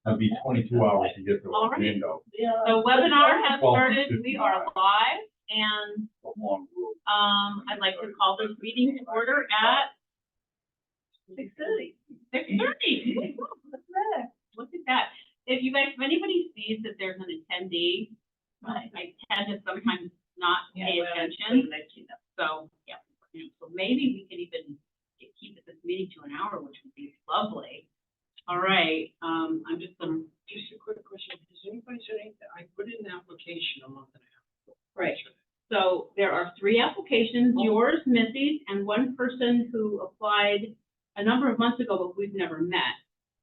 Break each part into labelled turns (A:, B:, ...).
A: That'd be 22 hours to get to
B: All right.
A: Orlando.
B: The webinar has
A: 12 to
B: started.
A: 59.
B: We are live, and I'd like to call this meeting to order at 6:30. 6:30. Look at that. If anybody sees that there's an attendee, I tend to sometimes not pay attention. So, yeah. So maybe we could even keep this meeting to an hour, which would be lovely. All right. I'm just going to.
C: Just a quick question. Has anybody said anything? I put in an application a month and a half ago.
B: Right. So there are 3 applications, yours, Missy's, and one person who applied a number of months ago, but we've never met.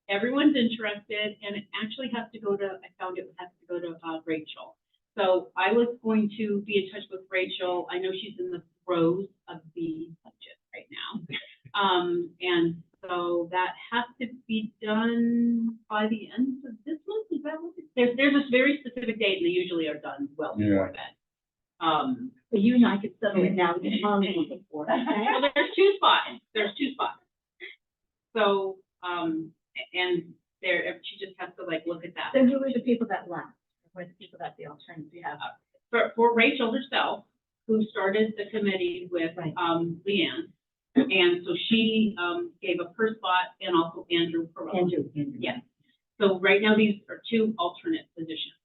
B: Everyone's interested, and it actually has to go to, I found it has to go to Rachel. So I was going to be in touch with Rachel. I know she's in the throes of the budget right now. And so that has to be done by the end of this month. Is that what there's a very specific date, and they usually are done well before then.
D: But you and I could settle it now. We can call it before.
B: Well, there's 2 spots. There's 2 spots. So, and there, she just has to like look at that.
D: So who are the people that left? Who are the people that the alternatives you have?
B: For Rachel herself, who started the committee with Leanne. And so she gave up her spot, and also Andrew Perot.
D: Andrew.
B: Yes. So right now, these are 2 alternate positions.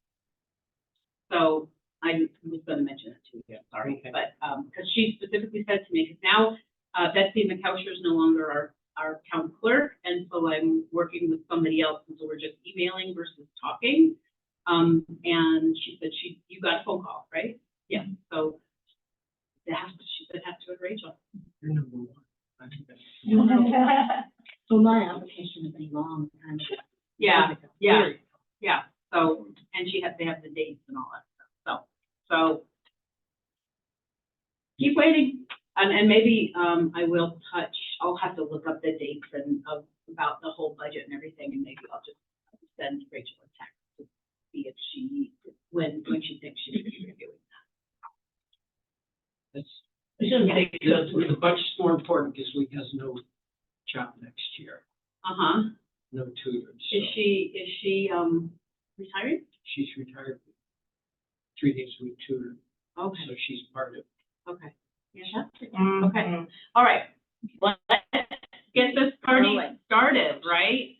B: So I was going to mention it to you, sorry, but because she specifically said to me, because now Betsy McCousher is no longer our town clerk, and so I'm working with somebody else, and so we're just emailing versus talking. And she said you got a phone call, right? Yeah. So she said it has to go to Rachel.
C: You're number 1. I think that's.
D: So my application is a long time ago.
B: Yeah. So, and they have the dates and all that stuff. So keep waiting, and maybe I'll have to look up the dates and about the whole budget and everything, and maybe I'll just send Rachel a text to see if when she thinks she should be reviewing that.
C: The budget's more important because Lee has no job next year. No tutors. So
B: Is she retired?
C: she's retired. 3 days a week tutor.
B: Okay.
C: So she's part of it.
B: Okay. Yeah. Okay. All right. Let's get this party started, right?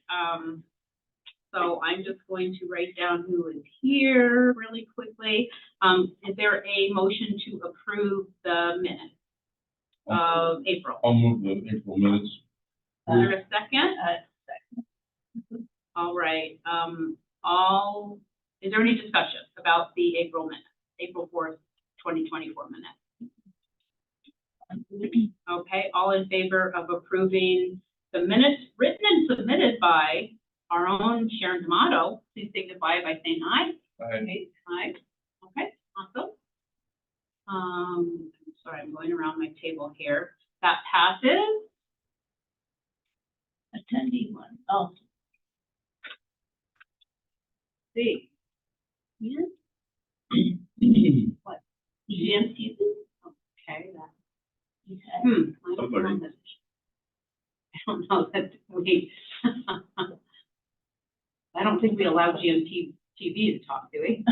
B: So I'm just going to write down who is here really quickly. Is there a motion to approve the minutes of April?
A: I'll move the April minutes.
B: Is there a second?
D: Second.
B: All right. Is there any discussion about the April minutes, April 4th, 2024 minutes? Okay, all in favor of approving the minutes written and submitted by our own Sharon D'Amato, please signify by saying aye.
A: Aye.
B: Aye. Okay, awesome. Sorry, I'm going around my table here. That passes.
D: Attendee 1. Oh.
B: See. Yeah. What? GMT? Okay, that. I don't know that we. I don't think we allow GMT TV to talk, do we?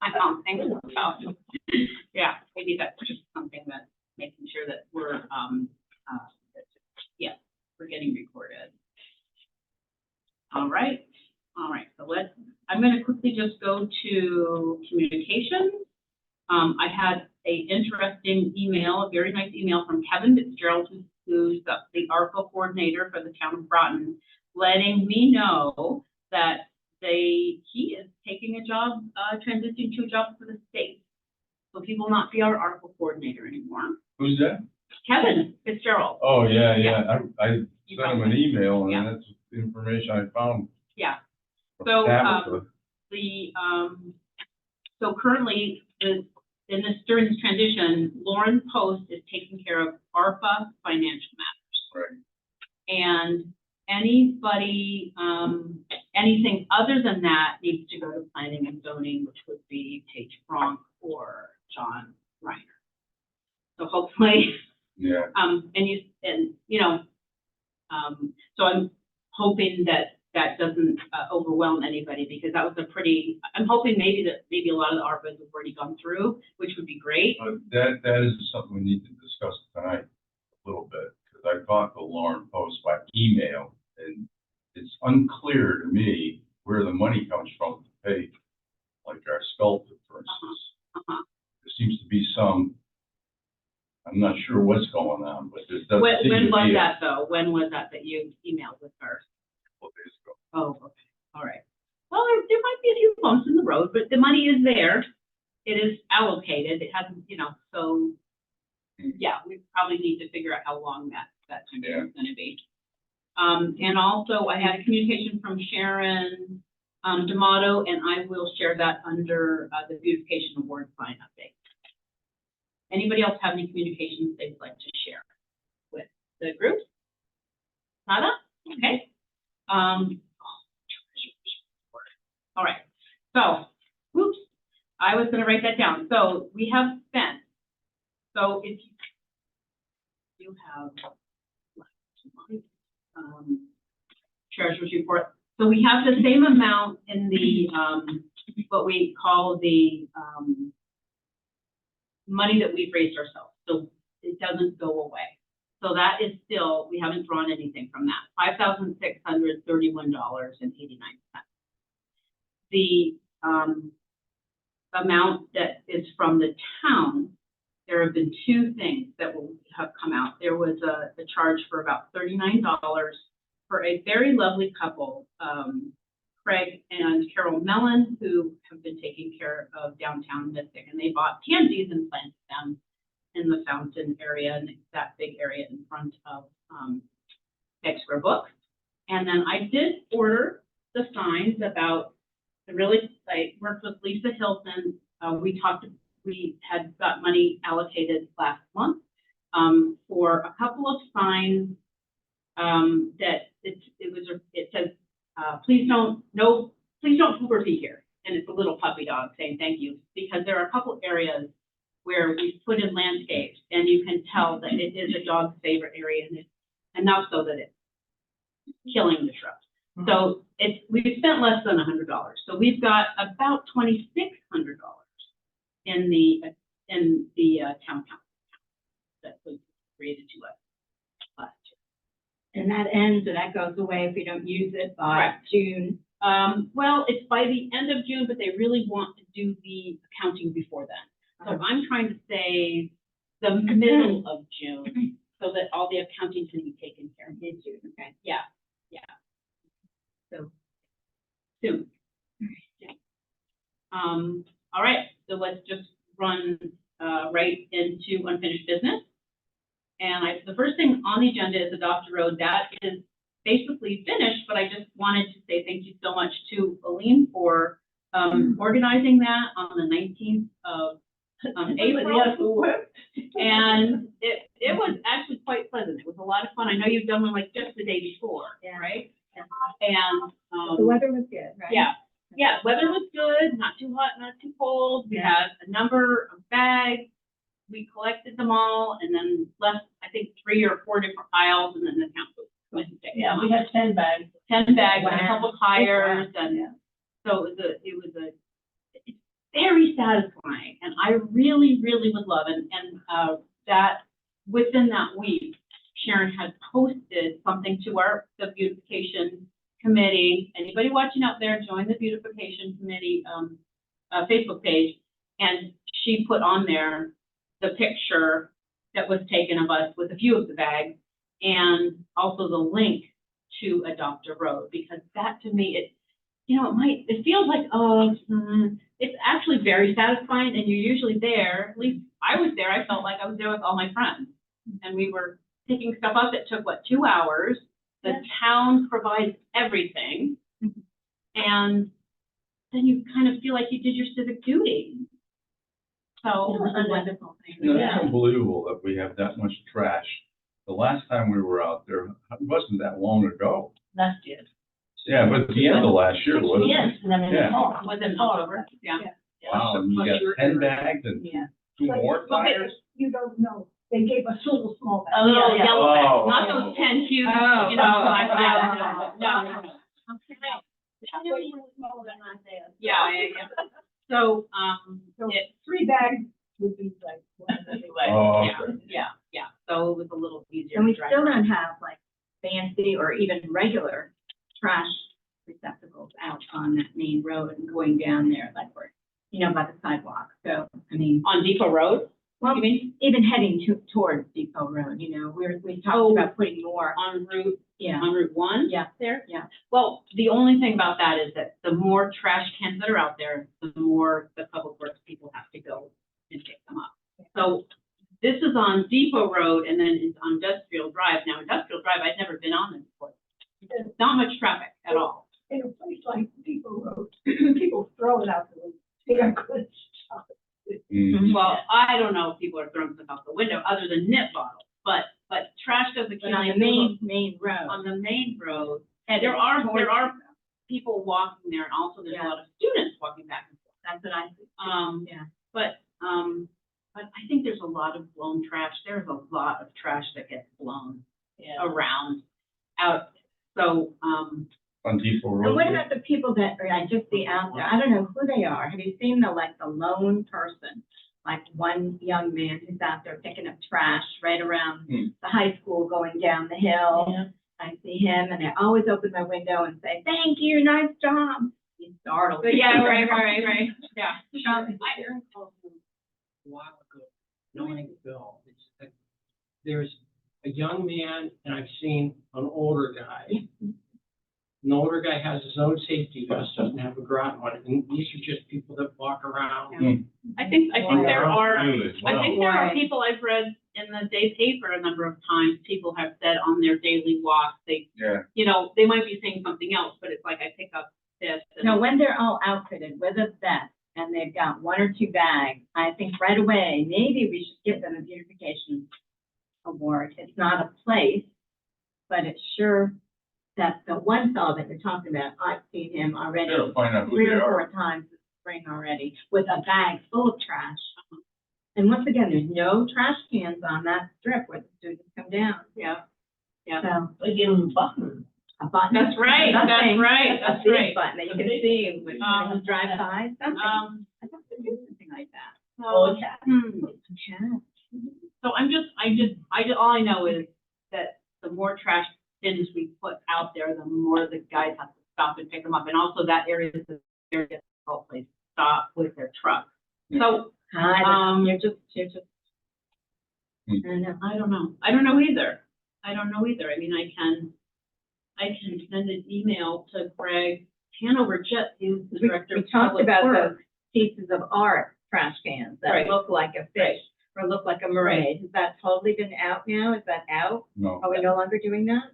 B: I don't think so. Yeah, maybe that's just something that making sure that we're we're getting recorded. All right. So I'm going to quickly just go to communications. I had a interesting email, a very nice email from Kevin Fitzgerald, who's the ARPA coordinator for the town of Groton, letting me know that he is taking a job, transitioning to a job for the state. So he will not be our ARPA coordinator anymore.
A: Who's that?
B: Kevin Fitzgerald.
A: Oh, yeah. I sent him an email, and
B: Yeah.
A: that's the information I found.
B: Yeah. So,
A: Tabitha.
B: so currently during this transition, Lauren Post is taking care of ARPA financial matters.
A: Right.
B: And anybody, anything other than that needs to go to planning and zoning, which would be Tage Frank or John Reiner. So hopefully,
A: Yeah.
B: so I'm hoping that that doesn't overwhelm anybody, because that was a pretty, I'm hoping maybe a lot of the ARPAs have already gone through, which would be great.
A: But that is something we need to discuss tonight a little bit, because I talked to Lauren Post by email, and it's unclear to me where the money comes from to pay, like our sculptor, for instance. There seems to be some, I'm not sure what's going on, but there doesn't seem to
B: When
A: be
B: was
A: a
B: that though? When was that you emailed with her?
A: couple of days ago.
B: Oh, okay, all right. Well, there might be a few bumps in the road, but the money is there. It is allocated. It hasn't, so yeah, we probably need to figure out how long that tenure is gonna be. And also I had a communication from Sharon D'Amato, and I will share that under the beautification award sign update. Anybody else have any communications they'd like to share with the group? Nada? Okay. All right. So, whoops, I was going to write that down. So we have spent. So if you have treasurer's report, so we have the same amount in the what we call the money that we've raised ourselves. So it doesn't go away. So that is still, we haven't drawn anything from that. $5,631.89. The amount that is from the town, there have been two things that will have come out. There was a charge for about $39 for a very lovely couple, Craig and Carol Mellon, who have been taking care of downtown Mystic, and they bought pansies and planted them in the fountain area and that big area in front of Extra Books. And then I did order the signs about the I worked with Lisa Hilton. We had got money allocated last month for a couple of signs that it says, please don't Hoover be here. And it's a little puppy dog saying thank you, because there are a couple areas where we put in landscapes and you can tell that it is a dog's favorite area, and enough so that it's killing the shrubs. So we've spent less than $100. So we've got about $2,600 in the town council that was created to us last year.
D: And that ends, and that goes away if we don't use it by June.
B: Well, it's by the end of June, but they really want to do the accounting before then. So I'm trying to say the middle of June, so that all the accounting can be taken care of in June. Okay. Yeah. So soon. Yeah. All right. So let's just run right into unfinished business. And the first thing on the agenda is adopt a road. That is basically finished, but I just wanted to say thank you so much to Aline for organizing that on the 19th of April. And it was actually quite pleasant. It was a lot of fun. I know you've done one like just the day before, right? And
D: The weather was good, right?
B: Yeah, weather was good, not too hot, not too cold. We had a number of bags. We collected them all and then left, I think, 3 or 4 different piles, and then the council went and picked them up.
D: We had 10 bags.
B: 10 bags and a couple tires, and so it's very satisfying, and I really, really would love it. And that within that week, Sharon had posted something to the beautification committee. Anybody watching out there, join the beautification committee Facebook page, and she put on there the picture that was taken of us with a few of the bags, and also the link to Adopt a Road, because that to me, it feels like, it's actually very satisfying, and you're usually there. At least I was there. I felt like I was there with all my friends, and we were picking stuff up. It took 2 hours. The town provides everything, and then you kind of feel like you did your civic duty. So
D: It was a wonderful thing.
A: It's unbelievable that we have that much trash. The last time we were out there, it wasn't that long ago.
D: Last year.
A: Yeah, but at the end of last year, wasn't it?
D: Yes, and then in the
A: Yeah.
D: fall.
B: was in October. Yeah.
A: Wow, and you got 10 bags and 2 more tires?
E: You don't know. They gave us little small bags.
B: A little yellow bag,
A: Oh.
B: not those 10 huge,
D: Oh.
B: size bags. No.
E: Way more small than I said.
B: Yeah. So,
E: So
B: it,
E: 3 bags would be like.
A: Oh,
B: yeah,
A: okay.
B: yeah, so it was a little easier.
D: And we
B: to drive
D: still
B: around.
D: don't have like fancy or even regular trash receptacles out on that main road and going down there like we're, by the sidewalk. So, I mean,
B: On Depot Road,
D: well,
B: you mean,
D: even heading towards Depot Road, we talked
B: Oh.
D: about putting more,
B: on Route,
D: yeah,
B: on Route 1?
D: yeah,
B: There?
D: yeah.
B: Well, the only thing about that is that the more trash cans that are out there, the more the public works people have to go and pick them up. So this is on Depot Road and then it's on Industrial Drive. Now, Industrial Drive, I'd never been on this before. There's not much traffic at all.
E: In a place like Depot Road, people throw it out the window. They are good stuff.
A: Mm.
B: Well, I don't know if people are throwing stuff out the window other than nip bottles, but trash doesn't.
D: But on the main road.
B: On the main road,
D: heading
B: there are
D: towards-
B: people walking there and also there's a
D: Yeah.
B: lot of students walking back and forth.
D: That's what I see. Yeah.
B: But I think there's a lot of blown trash. There's a lot of trash that gets blown around out. So,
A: On Depot Road.
D: And what about the people that I just see out there? I don't know who they are. Have you seen the lone person? Like one young man who's out there picking up trash right around the high school going down the hill.
E: Yeah.
D: I see him and I always open my window and say, "Thank you, nice job." He's startled.
B: but yeah, right. Yeah.
C: Sharon called me a while ago, knowing Bill, there's a young man and I've seen an older guy. An older guy has his own safety vest, doesn't have a Groton one, and these are just people that walk around.
B: I think there are.
A: Really?
B: I think
A: Wow.
B: there are
D: Right.
B: people I've read in the day paper a number of times, people have said on their daily walks,
A: Yeah.
B: they might be saying something else, but it's like I pick up this. And
D: No, when they're all outfitted with a vest and they've got 1 or 2 bags, I think right away, maybe we should give them a beautification award. It's not a place, but it's sure that the one fellow that you're talking about, I've seen him already
A: Gotta find out who
D: 3
A: they
D: or 4
A: are.
D: times this spring already with a bag full of trash. And once again, there's no trash cans on that strip where the students come down.
B: Yeah. Yeah.
D: So
E: They give them buttons.
D: a button.
B: That's right,
D: Something.
B: that's
D: A big
B: right.
D: button that you can see when you drive by, something.
B: Um,
D: I thought they did something like that.
B: so,
E: yeah.
D: Yeah.
B: so all I know is that the more trash bins we put out there, the more the guys have to stop and pick them up. And also that area is a very difficult place to stop with their trucks. So,
D: I don't know. You're just,
A: Hmm.
D: I don't know.
B: I don't know either. I mean, I can send an email to Greg Hanover Jet, who's the director
D: We
B: of
D: talked
B: public
D: about
B: works.
D: those pieces of art trash cans that
B: Right.
D: look like a fish or look like a mermaid. Has that totally been out now? Is that out?
A: No.
D: Are we no longer doing that?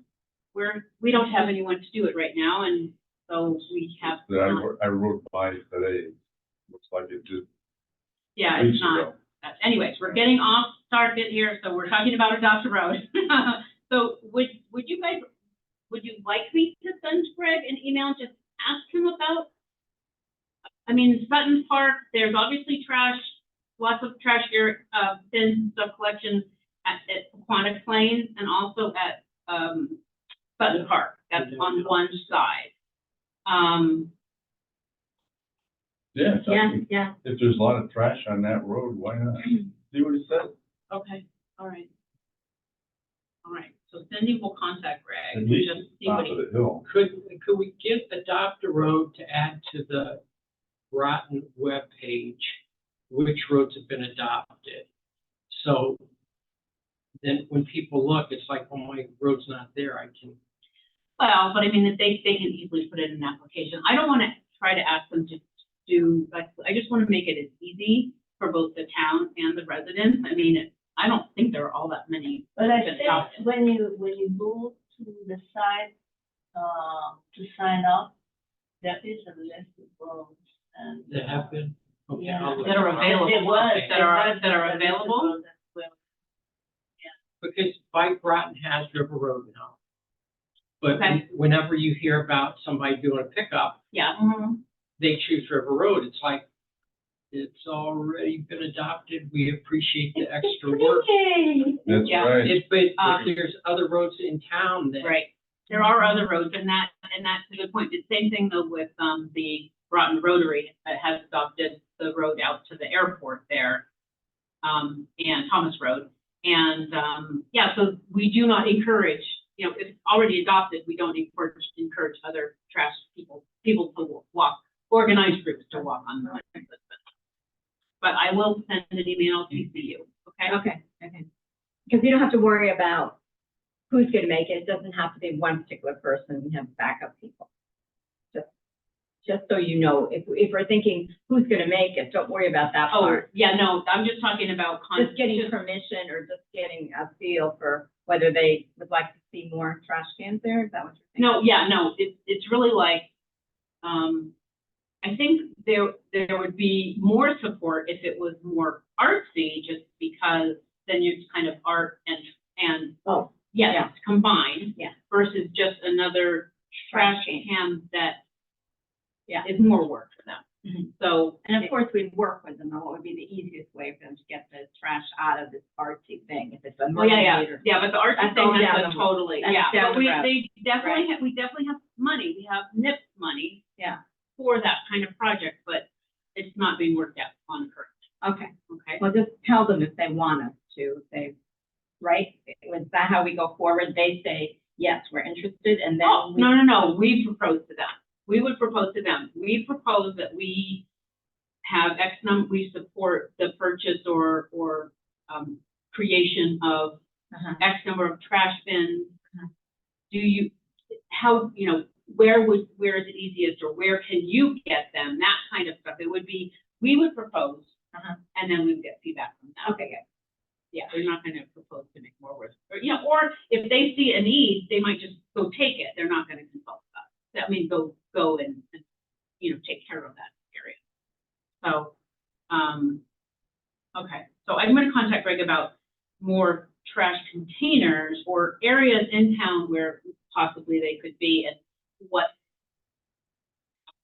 B: We don't have anyone to do it right now, and so we have.
A: I rode by today. Looks like it just
B: Yeah,
A: weeks
B: it's not.
A: ago.
B: Anyways, we're getting off target here, so we're talking about Adopt a Road. So would you like me to send Greg an email and just ask him about? I mean, Sutton Park, there's obviously trash, lots of trash here, bins of collection at Aquatic Plains and also at, Sutton Park. That's on one side.
A: Yeah.
D: Yeah.
A: If there's a lot of trash on that road, why not? See what it says?
B: Okay, all right. All right, so Cindy will contact Greg.
A: At
B: and
A: least
B: just see
A: top
B: what
A: of
B: he.
A: the hill.
C: Could we get Adopt a Road to add to the Groton webpage, which roads have been adopted? So then when people look, it's like, oh, my road's not there, I can.
B: Well, but I mean, if they can easily put it in an application. I don't want to try to ask them to do, like, I just want to make it as easy for both the town and the residents. I mean, I don't think there are all that many.
E: But I
B: been adopted.
E: think when you go to the site, to sign up, there is a list of roads and.
C: That have been? Okay,
E: Yeah.
C: I'll look.
B: That are available.
E: There was.
B: That are available?
C: Because Bike Groton has River Road now. But
B: Okay.
C: whenever you hear about somebody doing a pickup,
B: Yeah.
C: they choose River Road. It's like, it's already been adopted. We appreciate the extra work.
A: That's
B: Yeah.
A: right.
C: But there's other roads in town that
B: Right. There are other roads, and that's a good point. The same thing though with, the Groton Rotary that has adopted the road out to the airport there, and Thomas Road. And, yeah, so we do not encourage, you know, if it's already adopted, we don't encourage other trash people to walk, organized groups to walk on the line. But I will send an email to you, okay?
D: Okay. Because you don't have to worry about who's gonna make it. It doesn't have to be one particular person. You have backup people. Just so you know, if we're thinking who's gonna make it, don't worry about that
B: Oh,
D: part.
B: yeah, no, I'm just talking about.
D: Just getting permission or just getting a feel for whether they would like to see more trash cans there. Is that what you're thinking?
B: No, yeah, no, it's really like, I think there would be more support if it was more artsy, just because then it's kind of art and,
D: Oh,
B: yeah,
D: yeah.
B: it's combined.
D: Yeah.
B: Versus just another trash
D: Trash
B: can that
D: Yeah.
B: is more work for them.
D: Mhm.
B: So.
D: And of course, we'd work with them on what would be the easiest way for them to get the trash out of this artsy thing, if it's a
B: Well, yeah,
D: mermaid or.
B: yeah, but the artsy
D: That's
B: thing,
D: all
B: that's
D: down
B: a
D: the-
B: totally,
D: that's
B: yeah,
D: down
B: but
D: the road.
B: we definitely have money, we have NIP money
D: Yeah,
B: for that kind of project, but it's not being worked out on currently,
D: okay.
B: okay?
D: Well, just tell them if they want us to, if they, right? Is that how we go forward? They say, yes, we're interested, and then.
B: Oh, no, we propose to them. We would propose to them. We propose that we have X number, we support the purchase or creation of
D: Uh-huh.
B: X number of trash bins.
D: Uh-huh.
B: Where is it easiest, or where can you get them? That kind of stuff. It would be, we would propose,
D: Uh-huh.
B: and then we would get feedback from them.
D: Okay, good.
B: Yeah, they're not gonna propose to make more work, or if they see a need, they might just go take it. They're not gonna consult us. That means go and take care of that area. So, okay, so I'm gonna contact Greg about more trash containers or areas in town where possibly they could be, and what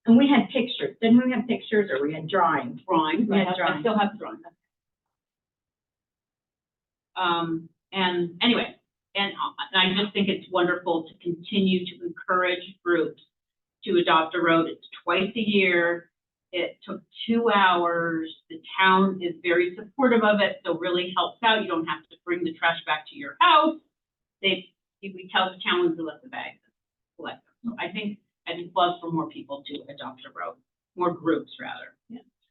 D: And we had pictures, didn't we have pictures, or we had drawings?
B: drawings.
D: We had
B: I
D: drawings.
B: still have drawings. And anyway, and I just think it's wonderful to continue to encourage groups to adopt a road. It's twice a year. It took 2 hours. The town is very supportive of it, so really helps out. You don't have to bring the trash back to your house. We tell the town to let the bags collect them. So I think love for more people to adopt a road, more groups rather.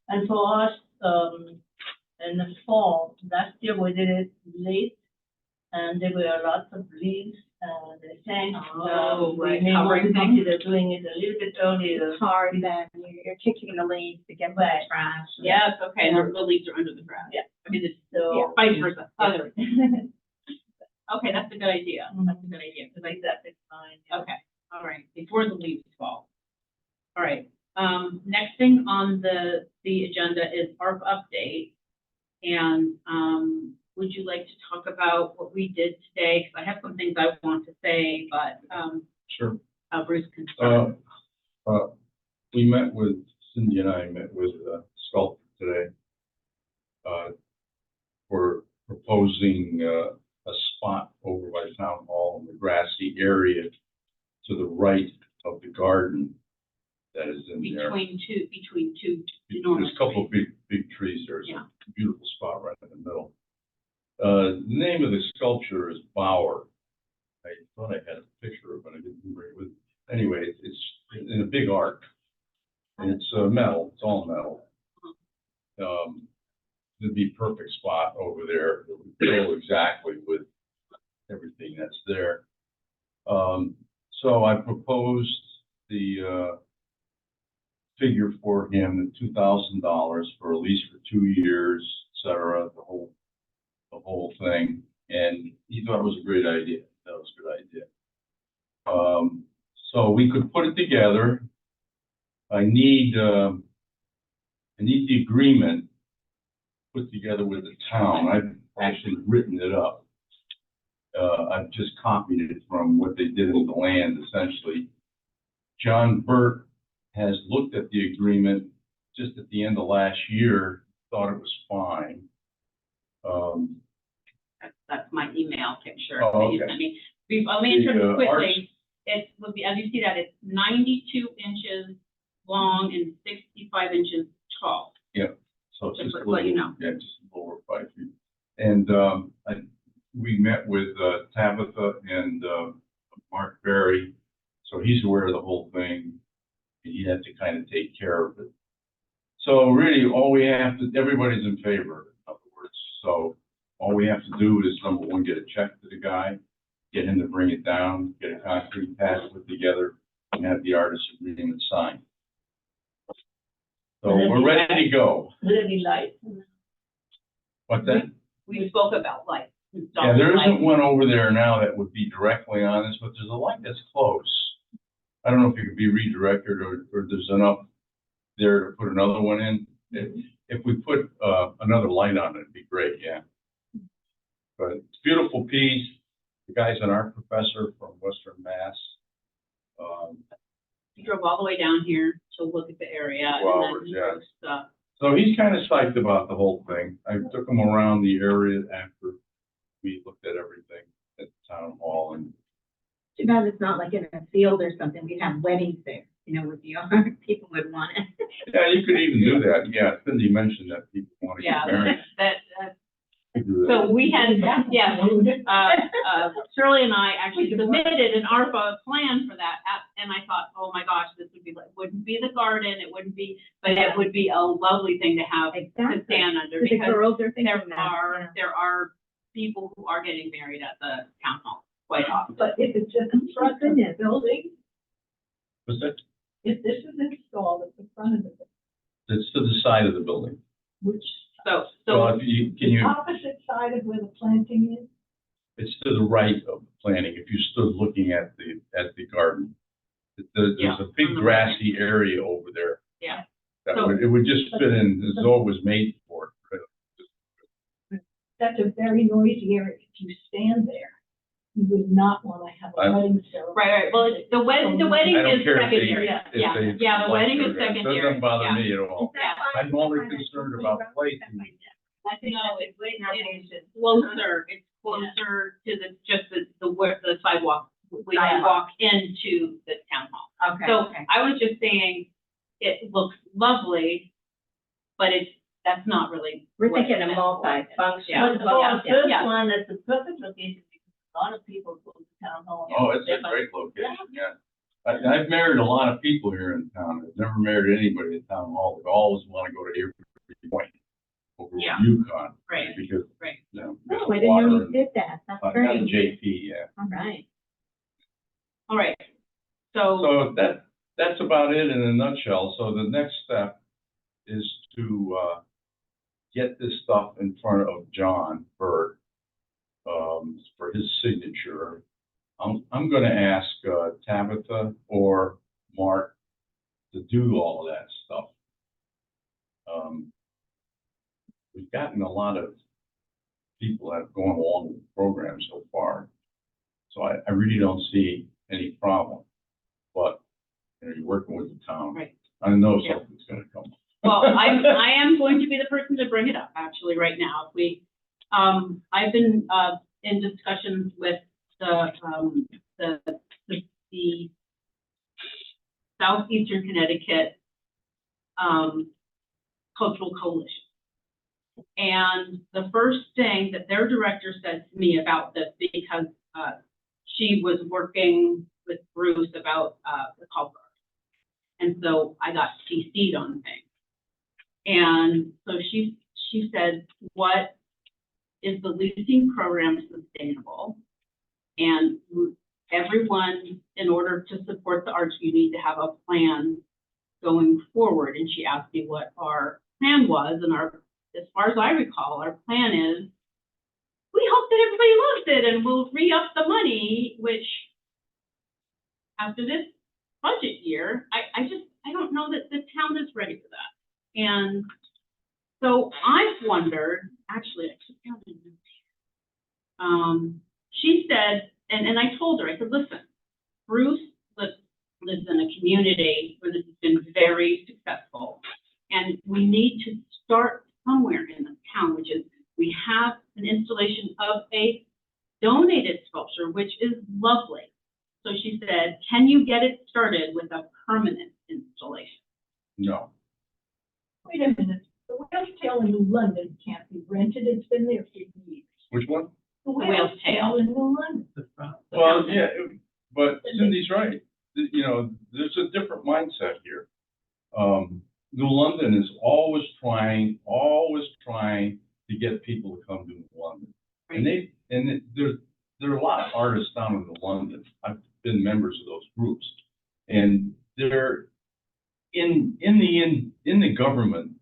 E: And for us, in the fall, last year we did it late, and there were lots of leaves, and they think,
B: Oh,
E: we
B: right,
E: may want
B: covering
E: to
B: things.
E: consider doing it a little bit earlier.
D: It's hard, then you're kicking the leaves to get to the
E: Right.
D: trash.
B: Yes, okay, the leaves are under the grass.
E: Yeah.
B: I mean, it's
E: So.
B: vice versa.
E: Yeah.
B: Other. Okay, that's a good idea. That's a good idea.
E: Because like that, it's fine. Yeah.
B: Okay, all right, before the leaves fall. All right, next thing on the agenda is ARP update. And, would you like to talk about what we did today? Because I have some things I want to say, but,
A: Sure.
B: Bruce can start.
A: We met with, Cindy and I met with a sculptor today. We're proposing, a spot over by Town Hall in the grassy area to the right of the garden that is in there.
B: Between two
A: There's
B: enormous
A: a couple of
B: trees.
A: big trees there. It's
B: Yeah.
A: a beautiful spot right in the middle. The name of the sculpture is Bower. I thought I had a picture of it, I didn't bring it with. Anyway, it's in a big arc. And it's metal, it's all metal. It'd be a perfect spot over there. It would go exactly with everything that's there. So I proposed the figure for him, $2,000 for a lease for 2 years, et cetera, the whole thing. And he thought it was a great idea. That was a good idea. So we could put it together. I need the agreement put together with the town. I've actually written it up. I've just copied it from what they did in the land, essentially. John Burt has looked at the agreement just at the end of last year, thought it was fine.
B: That's my email picture
A: Oh,
B: that you
A: okay.
B: sent me. Let me intro
A: The,
B: quickly. it would be, as you see that, it's 92 inches long and 65 inches tall.
A: So it's
B: Just
A: just
B: to let you know.
A: Yeah, just a little over 5 feet. And, we met with, Tabitha and, Mark Berry, so he's aware of the whole thing. And he had to kind of take care of it. So really, all we have to, everybody's in favor, in other words. So all we have to do is, number one, get a check to the guy, get him to bring it down, get a concrete pad put together, and have the artist agreement signed. So we're ready to go.
E: Will there be lights?
A: What's that?
B: We spoke about lights.
A: Yeah, there isn't one over there now that would be directly on this, but there's a light that's close. I don't know if it could be redirected or there's enough there to put another one in. If we put another light on it, it'd be great, yeah. But it's a beautiful piece. The guy's an art professor from Western Mass.
B: He drove all the way down here to look at the area.
A: 2 hours, yeah. So he's kind of psyched about the whole thing. I took him around the area after we looked at everything at the town hall, and
D: Too bad it's not like in a field or something. We'd have weddings there, you know, with the art. People would want it.
A: yeah, you could even do that. Yeah, Cindy mentioned that people want to
B: Yeah,
A: get married.
B: so we had, Shirley and I actually submitted an ARPA plan for that, and I thought, oh my gosh, this would be, like, wouldn't be the garden, it wouldn't be, but it would be a lovely thing to have to stand under,
D: The
B: because
D: girls are thinking
B: there
D: that.
B: are people who are getting married at the town hall quite often.
E: But if it's just in front of the building,
A: Was that,
E: if this is installed at the front of the building,
A: it's to the side of the building.
E: which,
B: So,
A: Well, if you, can you,
E: opposite side of where the planting is?
A: it's to the right of the planting, if you stood looking at the garden. There's
B: Yeah,
A: a big
B: on the
A: grassy area over there.
B: Yeah.
A: That
B: So-
A: would, it would just fit in, as though it was made for it.
E: That's a very noisy area. If you stand there, you would not want to have a
A: I-
E: wedding ceremony.
B: right, well, the wedding
A: I don't
B: is
A: care if they,
B: secondary.
A: if
B: Yeah,
A: they.
B: yeah, the
A: like
B: wedding
A: it
B: is
A: or not.
B: secondary.
A: Doesn't bother
B: Yeah.
A: me at all.
B: Yeah.
A: I'm only concerned about placing.
B: I think it's closer, it's closer to the sidewalk, when you walk into the town hall.
D: Okay.
B: So I was just saying, it looks lovely, but that's not really.
D: We're
B: what
D: thinking
B: it's
D: a
B: meant for.
D: multi-function.
B: Yeah.
E: But for
B: Yeah.
E: this
B: Yeah.
E: one, it's a perfect location because a lot of people go to town hall.
A: Oh, it's a great location, yeah. I've married a lot of people here in town. I've never married anybody at town hall. They always want to go to Avery Point over
B: Yeah.
A: Yukon.
B: Right.
A: Because,
B: Right.
A: you know,
D: Oh,
A: because
D: I
A: of
D: didn't know
A: water
D: you
A: and,
D: did that. That's
A: down
D: great.
A: in JP, yeah.
D: All right.
B: All right, so,
A: So that's about it in a nutshell. So the next step is to, get this stuff in front of John Burt, for his signature. I'm gonna ask, Tabitha or Mark to do all of that stuff. We've gotten a lot of people that have gone along with the program so far. So I really don't see any problem. But, you know, you're working with the town.
B: Right.
A: I know
B: Yeah.
A: something's gonna come.
B: well, I am going to be the person to bring it up, actually, right now. I've been, in discussions with the Southeastern Connecticut, Cultural Coalition. And the first thing that their director said to me about this, because, she was working with Bruce about, the culvert. And so I got CC'd on things. And so she said, what is the leasing program sustainable? And everyone, in order to support the arts, you need to have a plan going forward. And she asked me what our plan was, and as far as I recall, our plan is, we hope that everybody loves it and we'll re-up the money, which after this budget year, I don't know that the town is ready for that. And so I've wondered, actually, I took down a note here. She said, and I told her, I said, listen, Bruce lives in a community where this has been very successful. And we need to start somewhere in the town, which is, we have an installation of a donated sculpture, which is lovely. So she said, can you get it started with a permanent installation?
A: No.
E: Wait a minute, the Whale's Tail in New London can't be rented, it's been there for years.
A: Which one?
E: The
B: Whale's Tail.
E: in New London.
C: The front.
A: Well, yeah, but Cindy's right. You know, there's a different mindset here. New London is always trying to get people to come to New London. And there are a lot of artists down in New London. I've been members of those groups. And they're in the government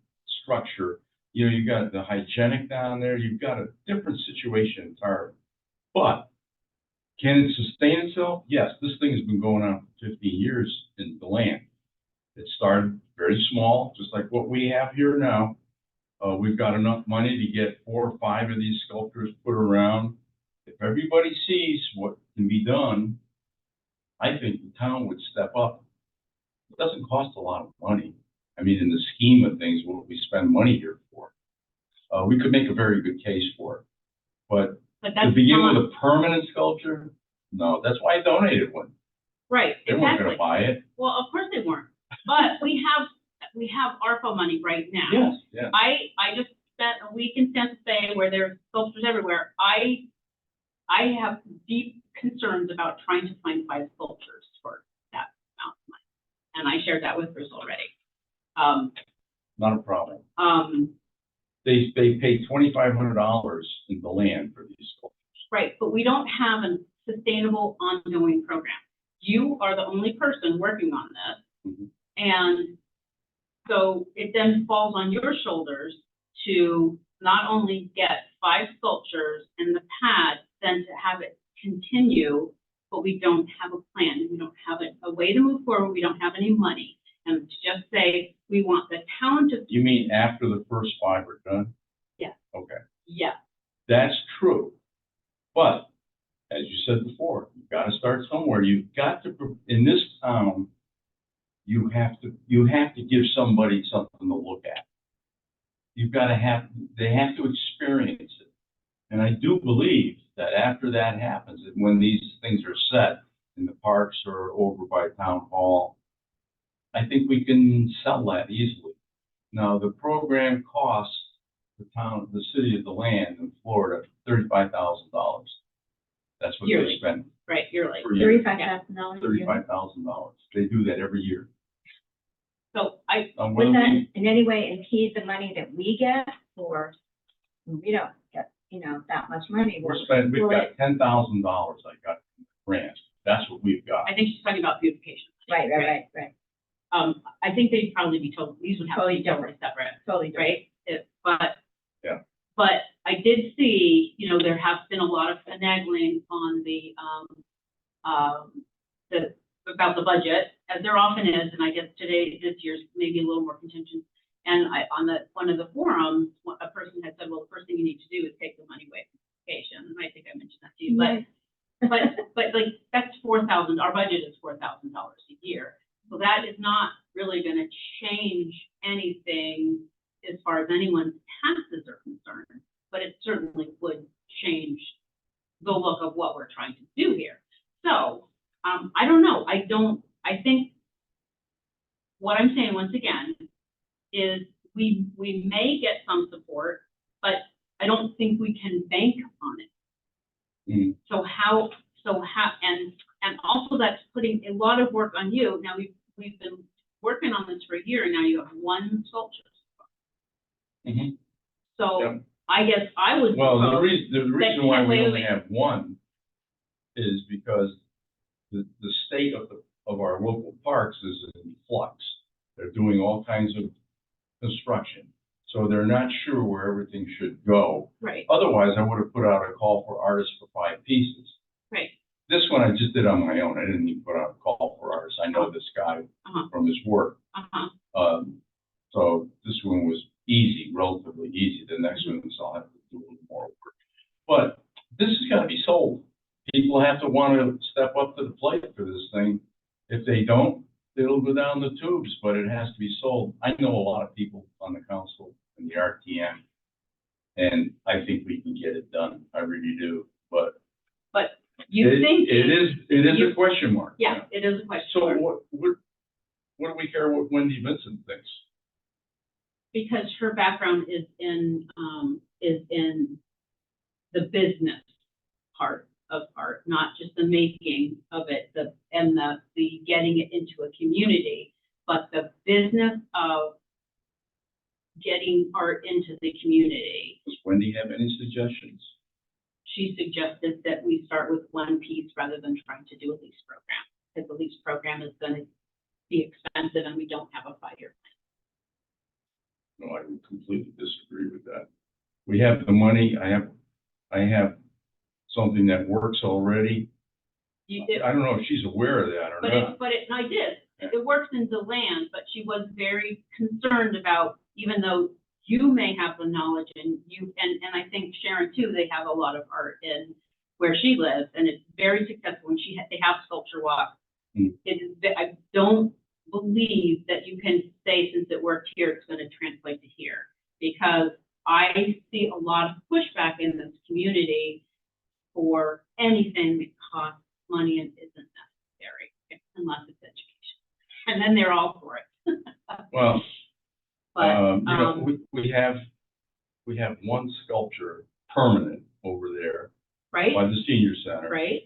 A: structure, you know, you got the hygienic down there, you've got a different situation entirely. But can it sustain itself? Yes, this thing has been going on for 15 years in the land. It started very small, just like what we have here now. We've got enough money to get 4 or 5 of these sculptures put around. If everybody sees what can be done, I think the town would step up. It doesn't cost a lot of money. I mean, in the scheme of things, what we spend money here for. We could make a very good case for it. But
B: But
A: to
B: that's
A: begin
B: not,
A: with a permanent sculpture, no, that's why I donated one.
B: right,
A: They weren't
B: exactly.
A: gonna buy it.
B: Well, of course they weren't, but we have ARPA money right now.
A: Yes, yeah.
B: I just spent a week in Santa Fe where there's sculptures everywhere. I have deep concerns about trying to find 5 sculptures for that amount of money. And I shared that with Bruce already.
A: Not a problem. They pay $2,500 in the land for these sculptures.
B: Right, but we don't have a sustainable ongoing program. You are the only person working on this.
A: Mhm.
B: And so it then falls on your shoulders to not only get 5 sculptures and the pad, then to have it continue, but we don't have a plan. We don't have a way to move forward. We don't have any money. And to just say, we want the town to,
A: You mean after the first 5 are done?
B: Yeah.
A: Okay,
B: yeah,
A: that's true. But as you said before, you've got to start somewhere. You've got to, in this town, you have to give somebody something to look at. You've got to they have to experience it. And I do believe that after that happens, and when these things are set in the parks or over by town hall, I think we can sell that easily. Now, the program costs the city of DeLand in Florida, $35,000. That's what
B: Yearly.
A: they spend
B: right, you're like.
A: per year.
D: $35,000.
A: $35,000. They do that every year.
B: So
A: What
D: Would
A: do
D: that
A: we-
D: in any way impede the money that we get, or we don't get, that much money?
A: we've
D: Will
A: got
D: it-
A: $10,000 I got from the grant. That's what we've got.
B: I think she's talking about beautification.
D: Right.
B: I think they'd probably be told, these would have to be
D: Totally
B: totally separate.
D: Totally different.
B: Right? But.
A: Yeah.
B: But I did see, there has been a lot of finagling on about the budget, as there often is, and I guess this year's maybe a little more contentious. And on one of the forums, a person had said, well, the first thing you need to do is take the money away from education, and I think I mentioned that to you, but like, that's $4,000, our budget is $4,000 a year. So that is not really gonna change anything as far as anyone's taxes are concerned, but it certainly would change the look of what we're trying to do here. So, I don't know, I think what I'm saying once again is we may get some support, but I don't think we can bank on it.
A: Mm.
B: So how, and also that's putting a lot of work on you. Now, we've been working on this for a year, and now you have 1 sculpture.
A: Mhm.
B: So
A: Yep.
B: I guess I would.
A: Well, the
B: propose
A: reason why we
B: wait,
A: only
B: wait.
A: have 1 is because the state of our local parks is in flux. They're doing all kinds of construction, so they're not sure where everything should go.
B: Right,
A: Otherwise, I would have put out a call for artists for 5 pieces.
B: right,
A: This one I just did on my own. I didn't even put out a call for artists. I know this guy
B: Uh-huh.
A: from his work.
B: uh-huh,
A: So this one was easy, relatively easy. The next one is I'll have to do a little more work. But this has got to be sold. People have to want to step up to the plate for this thing. If they don't, it'll go down the tubes, but it has to be sold. I know a lot of people on the council and the RTM, and I think we can get it done. I really do. But
B: You think.
A: It is a question mark.
B: Yeah, it is a question
A: So
B: mark,
A: what do we care what Wendy Vincent thinks?
B: because her background is in the business part of art, not just the making of it, the getting it into a community, but the business of getting art into the community.
A: Does Wendy have any suggestions?
B: She suggested that we start with one piece rather than trying to do a lease program, because the lease program is gonna be expensive and we don't have a 5-year
A: No, I would completely disagree with that. We have the money, I have something that works already.
B: plan.
A: I don't know if she's aware of that or not.
B: And I did, it works in DeLand, but she was very concerned about, even though you may have the knowledge and and I think Sharon too, they have a lot of art in where she lives, and it's very successful, and they have sculpture walk.
A: Mm.
B: I don't believe that you can say, since it worked here, it's gonna translate to here, because I see a lot of pushback in this community for anything that costs money and isn't necessary, unless it's education. And then they're all for it.
A: Well,
B: But,
A: we have one sculpture permanent over there
B: right,
A: by the senior center.
B: right,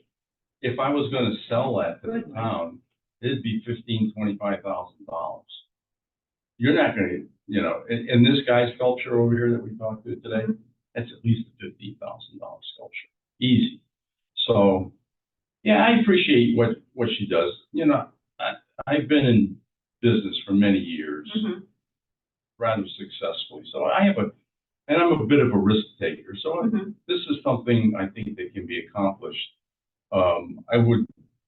A: If I was gonna sell that to the town, it'd be $25,000. You're not gonna, and this guy's sculpture over here that we talked to today,
B: Mhm.
A: that's at least a $15,000 sculpture, easy. So, yeah, I appreciate what she does. I've been in business for many years,
B: mhm,
A: rather successfully. So and I'm a bit of a risk taker. So
B: mhm.
A: this is something I think that can be accomplished.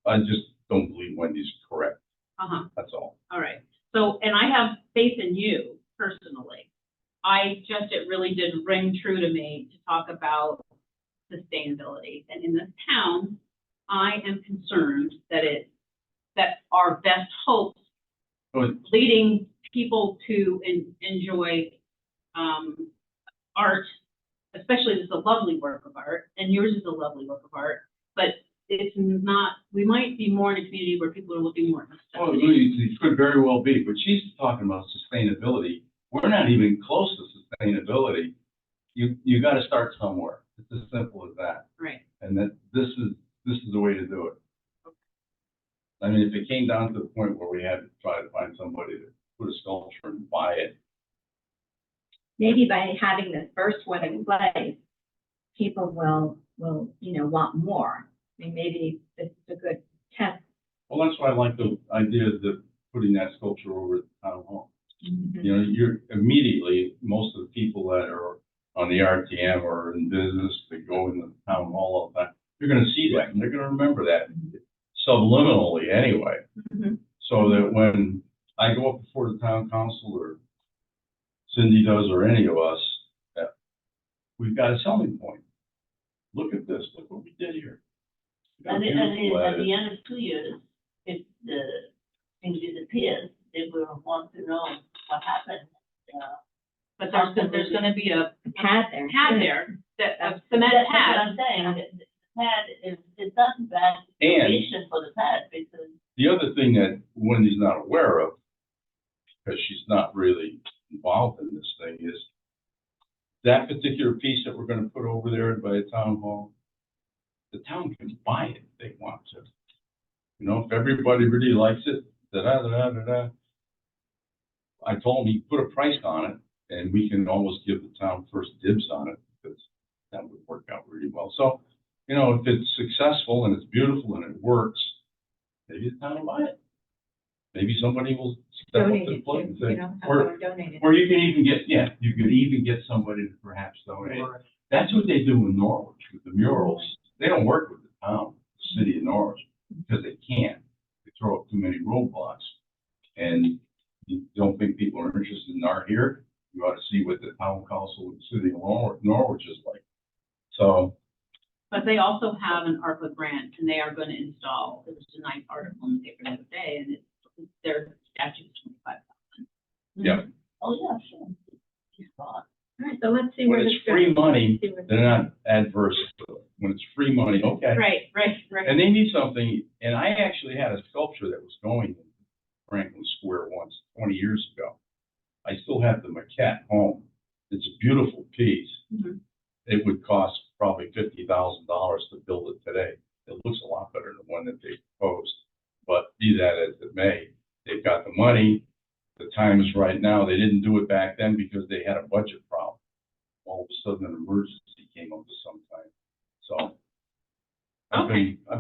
A: I just don't believe Wendy's correct.
B: Uh-huh,
A: That's all.
B: all right. So, and I have faith in you personally. It really did ring true to me to talk about sustainability. And in this town, I am concerned that our best hopes
A: But
B: leading people to enjoy art, especially this is a lovely work of art, and yours is a lovely work of art, but it's not, we might be more in a community where people are looking more at
A: oh,
B: necessity.
A: it could very well be, but she's talking about sustainability. We're not even close to sustainability. You got to start somewhere. It's as simple as that.
B: Right,
A: And that this is the way to do it. I mean, if it came down to the point where we had to try to find somebody to put a sculpture and buy it,
D: Maybe by having this first one in place, people will, want more. I mean, maybe this is a good test.
A: well, that's why I like the idea of putting that sculpture over at the town hall.
D: Mhm.
A: You're immediately, most of the people that are on the RTM or in business that go in the town hall all the time, they're gonna see that and they're gonna remember that subliminally anyway.
B: mhm,
A: So that when I go up before the town council or Cindy does or any of us, we've got a selling point. Look at this, look what we did here. We got
E: And
A: beautiful
E: at
A: at
E: the
A: it.
E: end of 2 years, if the thing disappears, they will want to know what happened.
B: but there's gonna be a
D: Pad there.
B: pad there, a cement
E: That's what
B: pad.
E: I'm saying, the pad it's not bad
A: And-
E: location for the pad, because
A: The other thing that Wendy's not aware of, because she's not really involved in this thing, is that particular piece that we're gonna put over there by the town hall, the town can buy it if they want to. If everybody really likes it, da-da-da-da-da-da. I told him he put a price on it, and we can almost give the town first dibs on it, because that would work out really well. So, if it's successful and it's beautiful and it works, maybe the town will buy it. Maybe somebody will step up
D: Donate
A: to the
D: it
A: plate
D: to,
A: and say,
D: have
A: or,
D: someone donate it.
A: or you can even get, you could even get somebody to perhaps donate. That's what they do in Norwich with the murals. They don't work with the town, the city of Norwich, because they can't. They throw up too many roadblocks. And you don't think people are interested in art here? You ought to see what the town council and the city of Norwich is like. So,
B: But they also have an ARPA grant, and they are gonna install, there was a nice article in the paper the other day, and their statute is 25,000.
A: yeah,
E: oh yeah, sure. It's fine.
D: All right, so let's see
A: when
D: where
A: it's
D: this
A: free
D: goes.
A: money,
D: See where this
A: they're not adverse to it. When it's free money, okay.
B: Right.
A: And they need something, and I actually had a sculpture that was going in Franklin Square once, 20 years ago. I still have the maquette home. It's a beautiful piece.
B: Mhm.
A: It would cost probably $50,000 to build it today. It looks a lot better than the one that they proposed. But be that as it may, they've got the money. The time is right now. They didn't do it back then because they had a budget problem. All of a sudden, an emergency came up at some time. So I've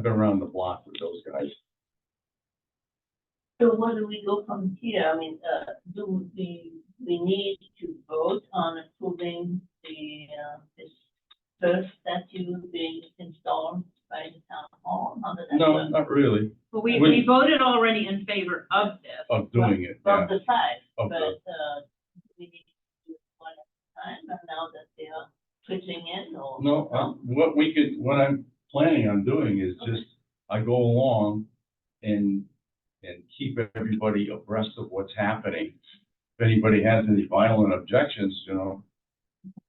A: been around the block with those guys.
E: So where do we go from here? I mean, do we need to vote on approving this first statue being installed by the town hall? How does that
A: No,
E: work?
A: not really,
B: But we voted already in favor of this.
A: of doing it, yeah.
E: Of the size,
A: Of
E: but,
A: the-
E: we need to do it one at a time, and now that they are switching in, or?
A: No, what I'm planning on doing is just, I go along and keep everybody abreast of what's happening. If anybody has any violent objections, let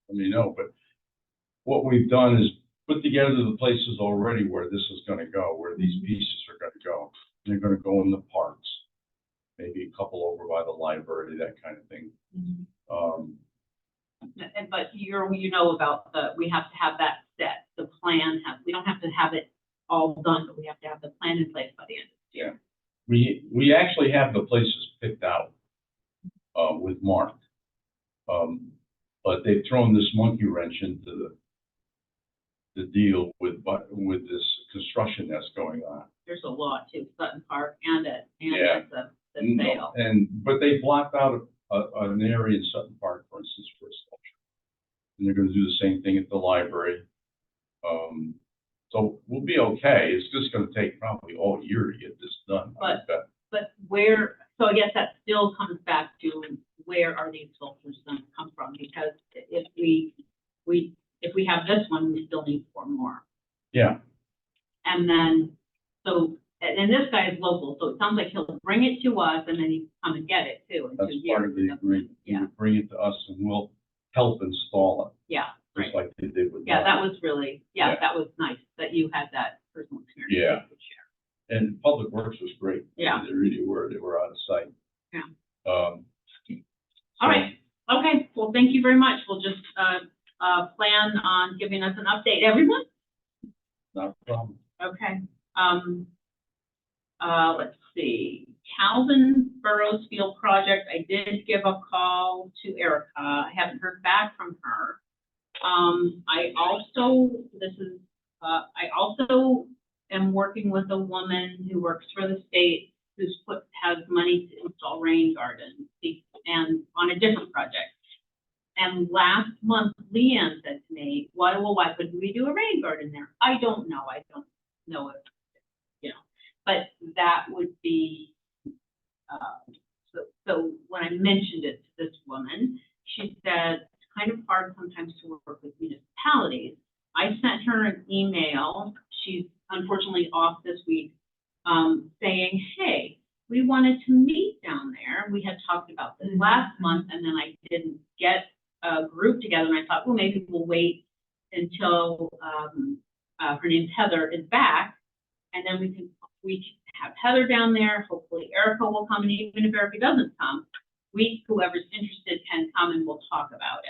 A: me know, but what we've done is put together the places already where this is gonna go, where these pieces are gonna go. They're gonna go in the parks, maybe a couple over by the library, that kind of thing.
B: But you know about we have to have that set, the plan, we don't have to have it all done, but we have to have the plan in place by the end of the year.
A: We actually have the places picked out, with Mark. But they've thrown this monkey wrench into the deal with this construction that's going on.
B: There's a lot too, Sutton Park and
A: Yeah.
B: at the sale.
A: But they blocked out an area in Sutton Park, for instance, for a sculpture. And they're gonna do the same thing at the library. So we'll be okay. It's just gonna take probably all year to get this done. I bet.
B: But so I guess that still comes back to where are these sculptures gonna come from? Because if we have this one, we still need 4 more.
A: Yeah,
B: And then, and this guy is local, so it sounds like he'll bring it to us and then he come and get it too in 2
A: that's
B: years.
A: part of the agreement. You
B: Yeah,
A: would bring it to us and we'll help install it,
B: yeah, right.
A: just like they did with.
B: Yeah,
A: mine.
B: that was really,
A: Yeah.
B: that was nice that you had that personal experience.
A: Yeah.
B: you could share.
A: And Public Works was great.
B: Yeah.
A: They really were. They were out of sight.
B: Yeah.
A: So-
B: All right, okay, well, thank you very much. We'll just, plan on giving us an update, everyone?
A: Not a problem.
B: Okay, let's see, Calvin Burrows Field Project, I did give a call to Erica, I haven't heard back from her. I also am working with a woman who works for the state has money to install rain gardens, and on a different project. And last month, Leanne said to me, why couldn't we do a rain garden there? I don't know if, but that would be, so when I mentioned it to this woman, she said, it's kind of hard sometimes to work with municipalities. I sent her an email, she's unfortunately off this week, saying, hey, we wanted to meet down there. We had talked about this last month, and then I didn't get a group together, and I thought, well, maybe we'll wait until her name's Heather is back, and then we can have Heather down there. Hopefully Erica will come, and even if Erica doesn't come, whoever's interested can come and we'll talk about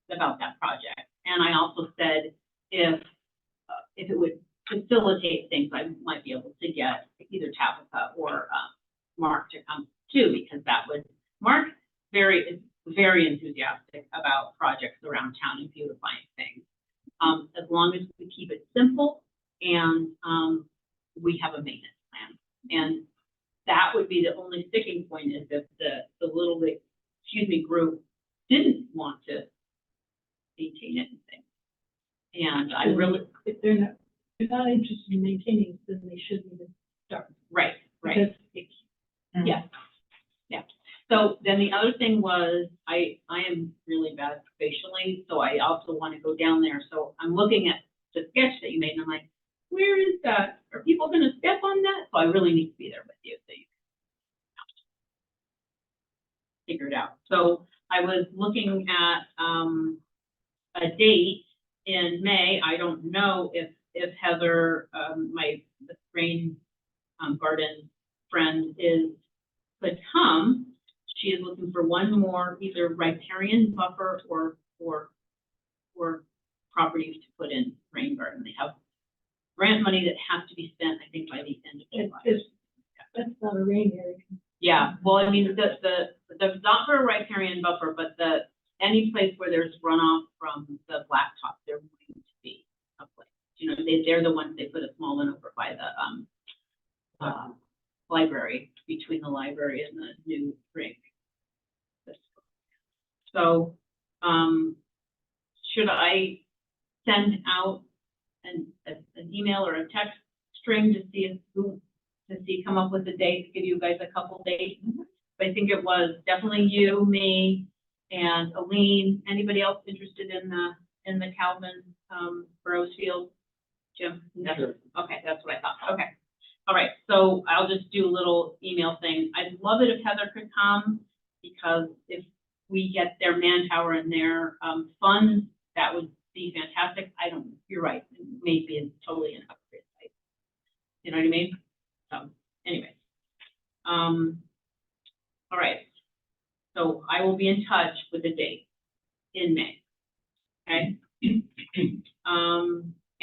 B: that project. And I also said if it would facilitate things, I might be able to get either Tabitha or Mark to come too, because Mark is very enthusiastic about projects around town and beautifying things. As long as we keep it simple and we have a maintenance plan. And that would be the only sticking point, is if the little group didn't want to maintain anything. And I really,
F: If they're not interested in maintaining, then they shouldn't even start.
B: right.
F: Because
B: Yeah. So then the other thing was, I am really bad facially, so I also want to go down there. So I'm looking at the sketch that you made, and I'm like, where is that? Are people going to step on that? So I really need to be there with you so you can figure it out. So I was looking at a date in May. I don't know if if Heather, the rain, garden friend could come. She is looking for one more, either riparian buffer or properties to put in rain garden. They have grant money that has to be spent, I think, by the end of July.
F: That's not a rain area.
B: Yeah, well, I mean, the not for a riparian buffer, but any place where there's runoff from the blacktop, they're going to be a place. You know, they're the ones, they put a small one over by the library, between the library and the new rink. So, should I send out an email or a text string to see come up with a date, give you guys a couple dates? I think it was definitely you, me, and Aline. Anybody else interested in the Calvin Burroughs Field? Jim?
C: Sure.
B: Okay, that's what I thought. Okay. All right. So I'll just do a little email thing. I'd love it if Heather could come, because if we get their manpower and their funds, that would be fantastic. You're right. It may be totally inappropriate site. You know what I mean? So anyway. All right. So I will be in touch with the date in May. Okay.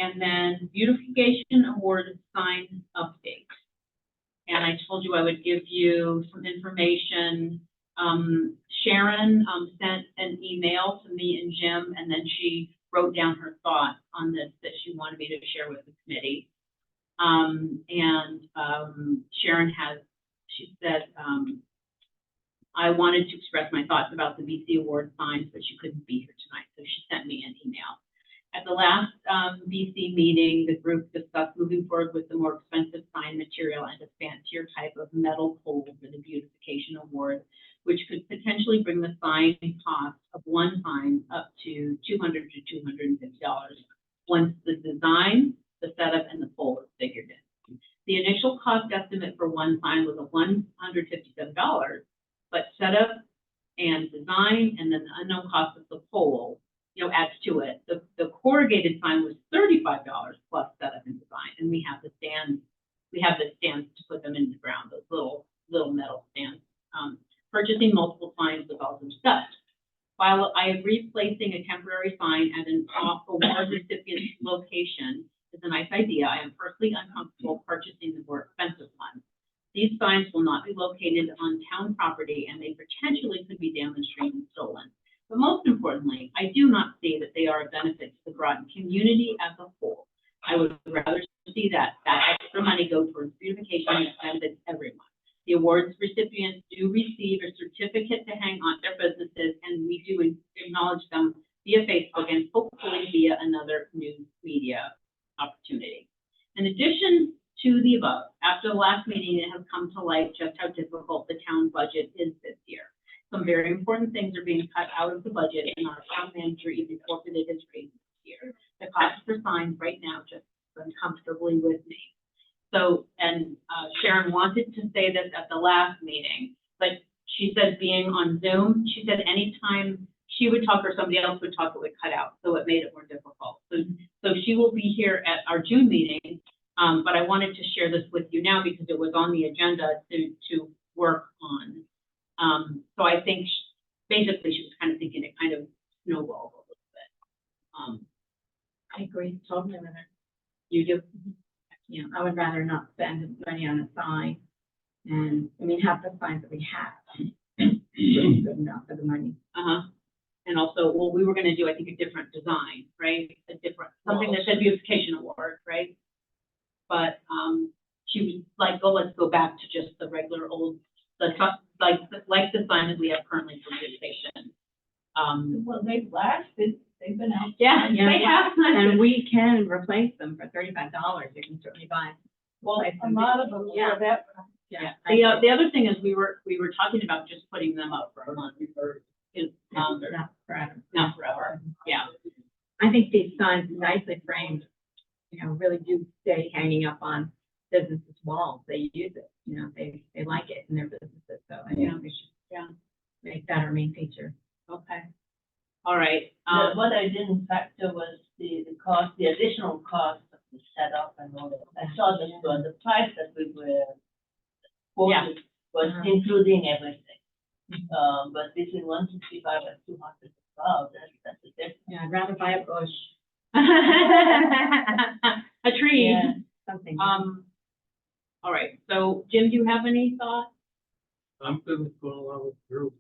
B: And then beautification award sign update. And I told you I would give you some information. Sharon sent an email to me and Jim, and then she wrote down her thoughts on this that she wanted me to share with the committee. Sharon she said, I wanted to express my thoughts about the VC award signs, but she couldn't be here tonight, so she sent me an email. At the last VC meeting, the group discussed moving forward with the more expensive sign material and a fancier type of metal pole for the beautification award, which could potentially bring the sign cost of one sign up to $200 to $250 once the design, the setup, and the pole is figured in. The initial cost estimate for one sign was $157, but setup and design, and then the unknown cost of the pole, adds to it. The corrugated sign was $35 plus setup and design, and we have the stands. We have the stands to put them in the ground, those little metal stands. Purchasing multiple signs was also discussed. While I agree placing a temporary sign at an award recipient's location is a nice idea, I am personally uncomfortable purchasing the more expensive ones. These signs will not be located on town property, and they potentially could be damaged or even stolen. But most importantly, I do not see that they are a benefit to the Groton community as a whole. I would rather see that extra money go towards beautification and benefits everyone. The awards recipients do receive a certificate to hang on their businesses, and we do acknowledge them via Facebook and hopefully via another news media opportunity. In addition to the above, after the last meeting, it has come to light just how difficult the town budget is this year. Some very important things are being cut out of the budget, and our town manager even forfeited his raise this year. The cost for signs right now just uncomfortably with me. So, and Sharon wanted to say this at the last meeting, but she said being on Zoom, she said anytime she would talk or somebody else would talk, it would cut out. So it made it more difficult. So she will be here at our June meeting, but I wanted to share this with you now because it was on the agenda to work on. So I think basically she was kind of thinking it kind of snowballed a little bit.
D: I agree totally with her.
B: You do?
D: I would rather not spend money on a sign. And half the signs that we have is good enough for the money.
B: And also, well, we were going to do, I think, a different design, right? Something that said beautification award, right? But she was like, oh, let's go back to just the regular old, like the sign that we have currently for beautification.
F: Well, they've lasted, they've been out.
B: Yeah, they have.
D: And we can replace them for $35. You can certainly buy.
F: Well, a lot of them,
D: Yeah.
F: that.
B: Yeah. The other thing is we were talking about just putting them up for a month.
D: Not forever.
B: Not forever. Yeah.
D: I think these signs nicely framed, really do stay hanging up on businesses' walls. They use it, they like it in their businesses. So I think we should make that our main feature.
B: Okay. All right.
E: What I didn't factor was the cost, the additional cost of the saw this one, the price that we were quoted was
D: Uh-huh.
E: including everything. But between 165 and 200, wow, that's a difference.
D: Yeah, I'd rather buy a bush,
B: A tree.
E: Yeah.
D: something.
B: All right, so Jim, do you have any thoughts?
C: I'm good with going along with the group.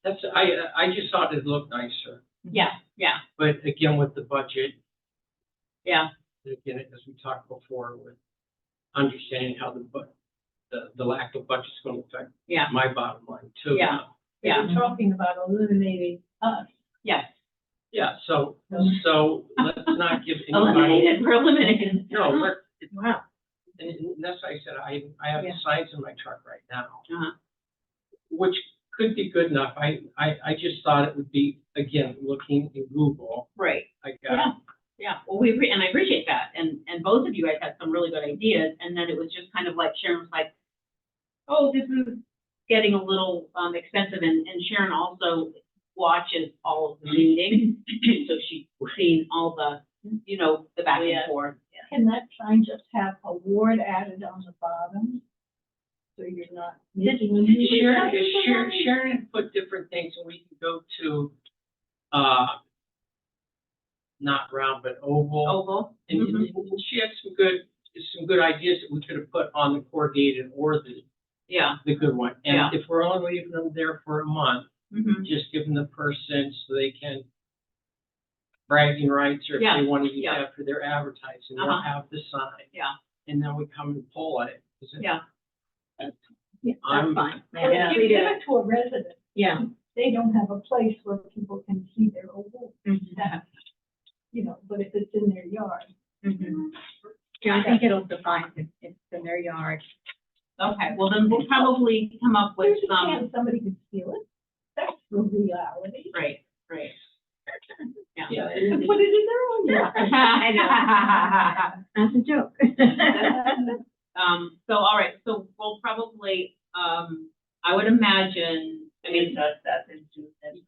C: I just thought it looked nicer,
B: Yeah,
C: but again, with the budget,
B: yeah,
C: again, as we talked before, with understanding how the lack of budget's gonna affect
B: yeah,
C: my bottom line too.
B: Yeah.
F: They were talking about eliminating us.
B: yes.
C: Yeah, so let's not give anybody,
B: Eliminated, we're eliminated.
C: no,
F: Wow.
C: and that's why I said, I have the
F: Yeah.
C: signs in my truck right now,
B: Uh-huh.
C: which could be good enough. I just thought it would be, again, looking in Google,
B: Right,
C: I
B: yeah,
C: got,
B: yeah, well, and I appreciate that, and both of you guys had some really good ideas, and then it was just kind of like Sharon was like, oh, this is getting a little, expensive, and Sharon also watches all of the meetings, so she's seen all the, the back and
E: Yeah.
B: forth.
F: Can that sign just have award added on the bottom? So you're not making a new.
C: Sharon put different things, and we can go to, not round, but oval.
B: Oval.
C: And she had some good ideas that we could have put on the corrugated or
B: Yeah.
C: the good one.
B: Yeah.
C: And if we're only leaving them there for a month,
B: Mm-hmm.
C: just giving the person so they can bragging rights, or if
B: Yeah,
C: they want to use
B: yeah.
C: that for their advertising, they'll
B: Uh-huh.
C: have the sign.
B: Yeah.
C: And then we come and pull at it. Is it-
B: Yeah.
D: Yeah,
C: I'm-
D: that's fine.
F: But
D: Yeah.
F: if you give it to a resident,
D: Yeah.
F: they don't have a place where people can see their award,
D: Mhm.
F: but if it's in their yard.
D: Mhm. Yeah, I think it'll suffice if it's in their yard.
B: Okay, well, then we'll probably come up with
F: There's a
B: some,
F: chance somebody could steal it. That's the reality.
B: right. Yeah.
C: Yeah,
F: And put it in their own yard.
B: I
D: That's a joke.
B: So, all right, so we'll probably, I would imagine, I mean,
E: Insert that into this.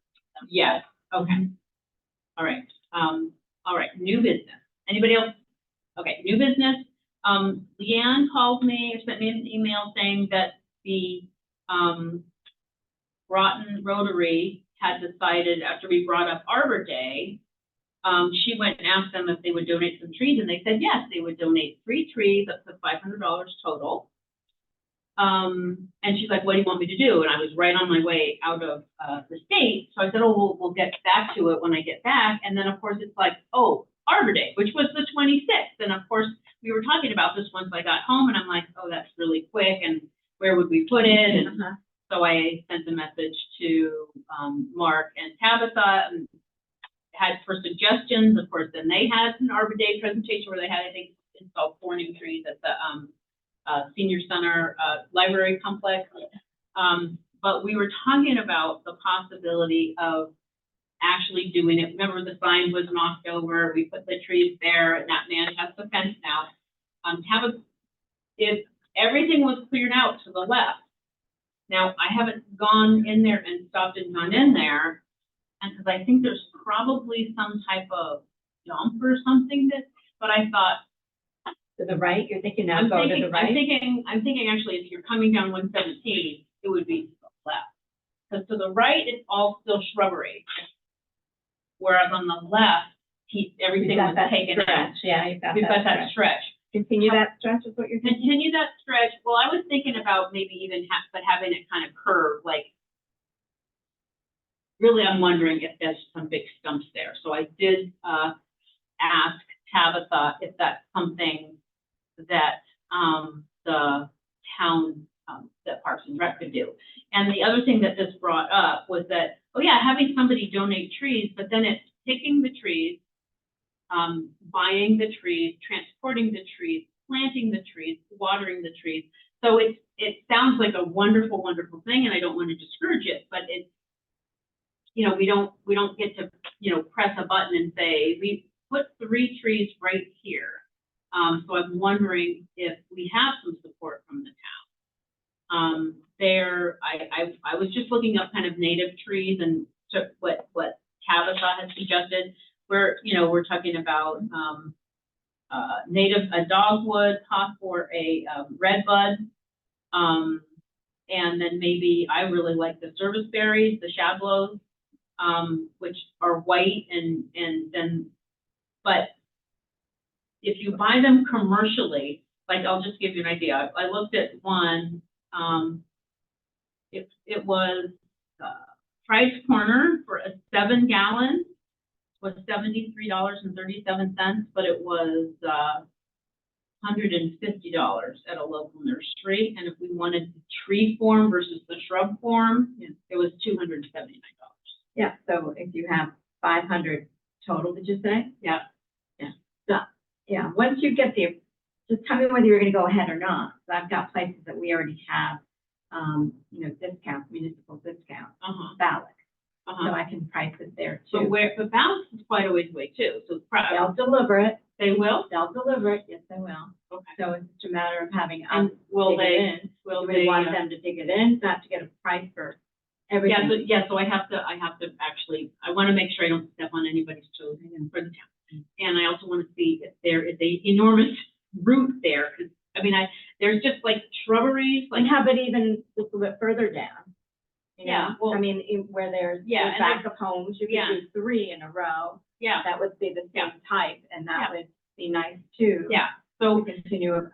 B: yes, okay. All right, new business. Anybody else? Okay, new business. Leanne called me or sent me an email saying that the, Groton Rotary had decided, after we brought up Arbor Day, she went and asked them if they would donate some trees, and they said yes, they would donate 3 trees up to $500 total. And she's like, what do you want me to do? And I was right on my way out of the state, so I said, oh, we'll get back to it when I get back. And then, of course, it's like, oh, Arbor Day, which was the 26th. And of course, we were talking about this once I got home, and I'm like, oh, that's really quick, and where would we put it? And
D: Uh-huh.
B: so I sent a message to Mark and Tabitha and had for suggestions. Of course, then they had an Arbor Day presentation where they had, I think, installed 4 new trees at the Senior Center Library Complex. But we were talking about the possibility of actually doing it. Remember, the sign was knocked over. We put the trees there, and that man has the fence now. If everything was cleared out to the left. Now, I haven't gone in there and stopped and gone in there, and because I think there's probably some type of dump or something but I thought,
D: To the right, you're thinking now
B: I'm
D: go to
B: thinking,
D: the right?
B: I'm thinking actually, if you're coming down 117, it would be to the left. Because to the right, it's all still shrubbery. Whereas on the left, everything
D: You've
B: was
D: got that
B: taken out.
D: stretch. Yeah, you've got
B: We've got
D: that
B: that
D: stretch.
B: stretch.
D: Continue that stretch is what you're thinking?
B: Continue that stretch. Well, I was thinking about maybe even having it kind of curve, like, really, I'm wondering if there's some big stumps there. So I did ask Tabitha if that's something that the town, that Parks and Rec could do. And the other thing that this brought up was that, oh yeah, having somebody donate trees, but then it's picking the trees, buying the trees, transporting the trees, planting the trees, watering the trees. So it sounds like a wonderful, wonderful thing, and I don't want to discourage it, but it's, we don't get to, press a button and say, we put 3 trees right here. So I'm wondering if we have some support from the town. I was just looking up kind of native trees and what Tabitha had suggested. We're talking about, a dogwood, or a redbud. And then maybe, I really like the service berries, the shablos, which are white and then, but if you buy them commercially, like, I'll just give you an idea. I looked at one, it was, Price Corner for a 7-gallon was $73.37, but it was, $150 at a local nursery. And if we wanted the tree form versus the shrub form, it was $279.
D: Yeah, so if you have 500 total, did you say?
B: Yeah.
D: Yeah. So, yeah, once you get just tell me whether you're gonna go ahead or not. So I've got places that we already have, discounts, municipal discounts, ballot. So I can price it there
B: So
D: too.
B: the balance is quite a ways away too, so
D: They'll deliver it.
B: they will?
D: They'll deliver it. Yes, they will.
B: Okay.
D: So it's just a matter of having us
B: And will
D: dig it
B: they,
D: in.
B: will
D: Do
B: they?
D: we want them to dig it in? Not to get a price for everything.
B: So I have to actually, I want to make sure I don't step on anybody's toes for the town. And I also want to see if there is a enormous root there, because, there's just like shrubberies, like,
D: And have it even just a little bit further down. You know?
B: Yeah, well-
D: Where there's
B: Yeah,
D: the
B: and
D: back of homes, you
B: yeah.
D: could do 3 in a row.
B: yeah,
D: That would be the
B: Yeah.
D: same type, and that
B: Yeah.
D: would be nice too.
B: yeah.
D: To
B: So,
D: continue of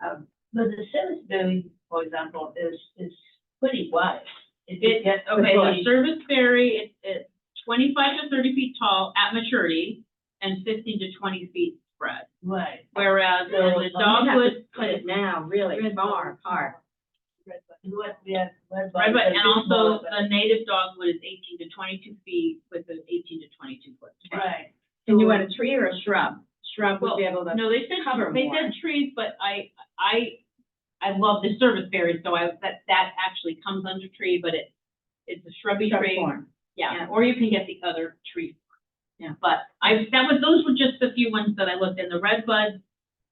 E: But the Salisbury, for example, is pretty wide. If you get
B: okay, the
E: bush.
B: service berry, it's 25 to 30 feet tall at maturity and 15 to 20 feet spread.
E: Right.
B: Whereas
E: So,
B: the
E: you
D: you have to
B: dogwood,
D: put it now really far apart.
E: What we have,
B: redbud, and also the native dogwood is 18 to 22 feet with an 18 to 22 foot. spread.
E: Right.
D: And you want a tree or a shrub? Shrub would be able to.
B: No, they said,
D: cover
B: they
D: more.
B: said trees, but I love the service berries, so that actually comes under tree, but it's a shrubby
D: Shrub
B: tree.
D: form.
B: Yeah,
D: Yeah.
B: or you can get the other tree.
D: Yeah.
B: But those were just the few ones that I looked in. The redbuds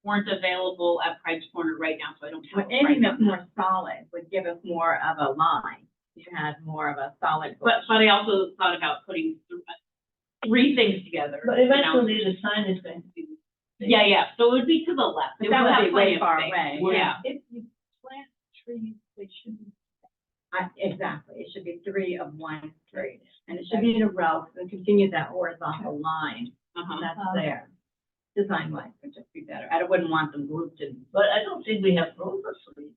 B: weren't available at Price Corner right now, so I don't have
D: Well,
B: a
D: anything
B: price
D: that's
B: on that.
D: more solid would give us more of a line. You had more of a solid.
B: But I also thought about putting 3 things together.
E: But
B: you know.
E: eventually the sign is going to be.
B: Yeah, so it would be to the left.
D: But
B: It
D: that
B: would
D: would
B: have
D: be
B: plenty
D: way
B: of
D: far
B: space.
D: away.
B: Yeah.
F: If you plant trees, they should be.
D: Exactly. It should be 3 of one tree. And it should be in a row, and continue that horizontal line that's there. Design wise, would just be better. I wouldn't want them grouped in.
E: But I don't think we have room for trees.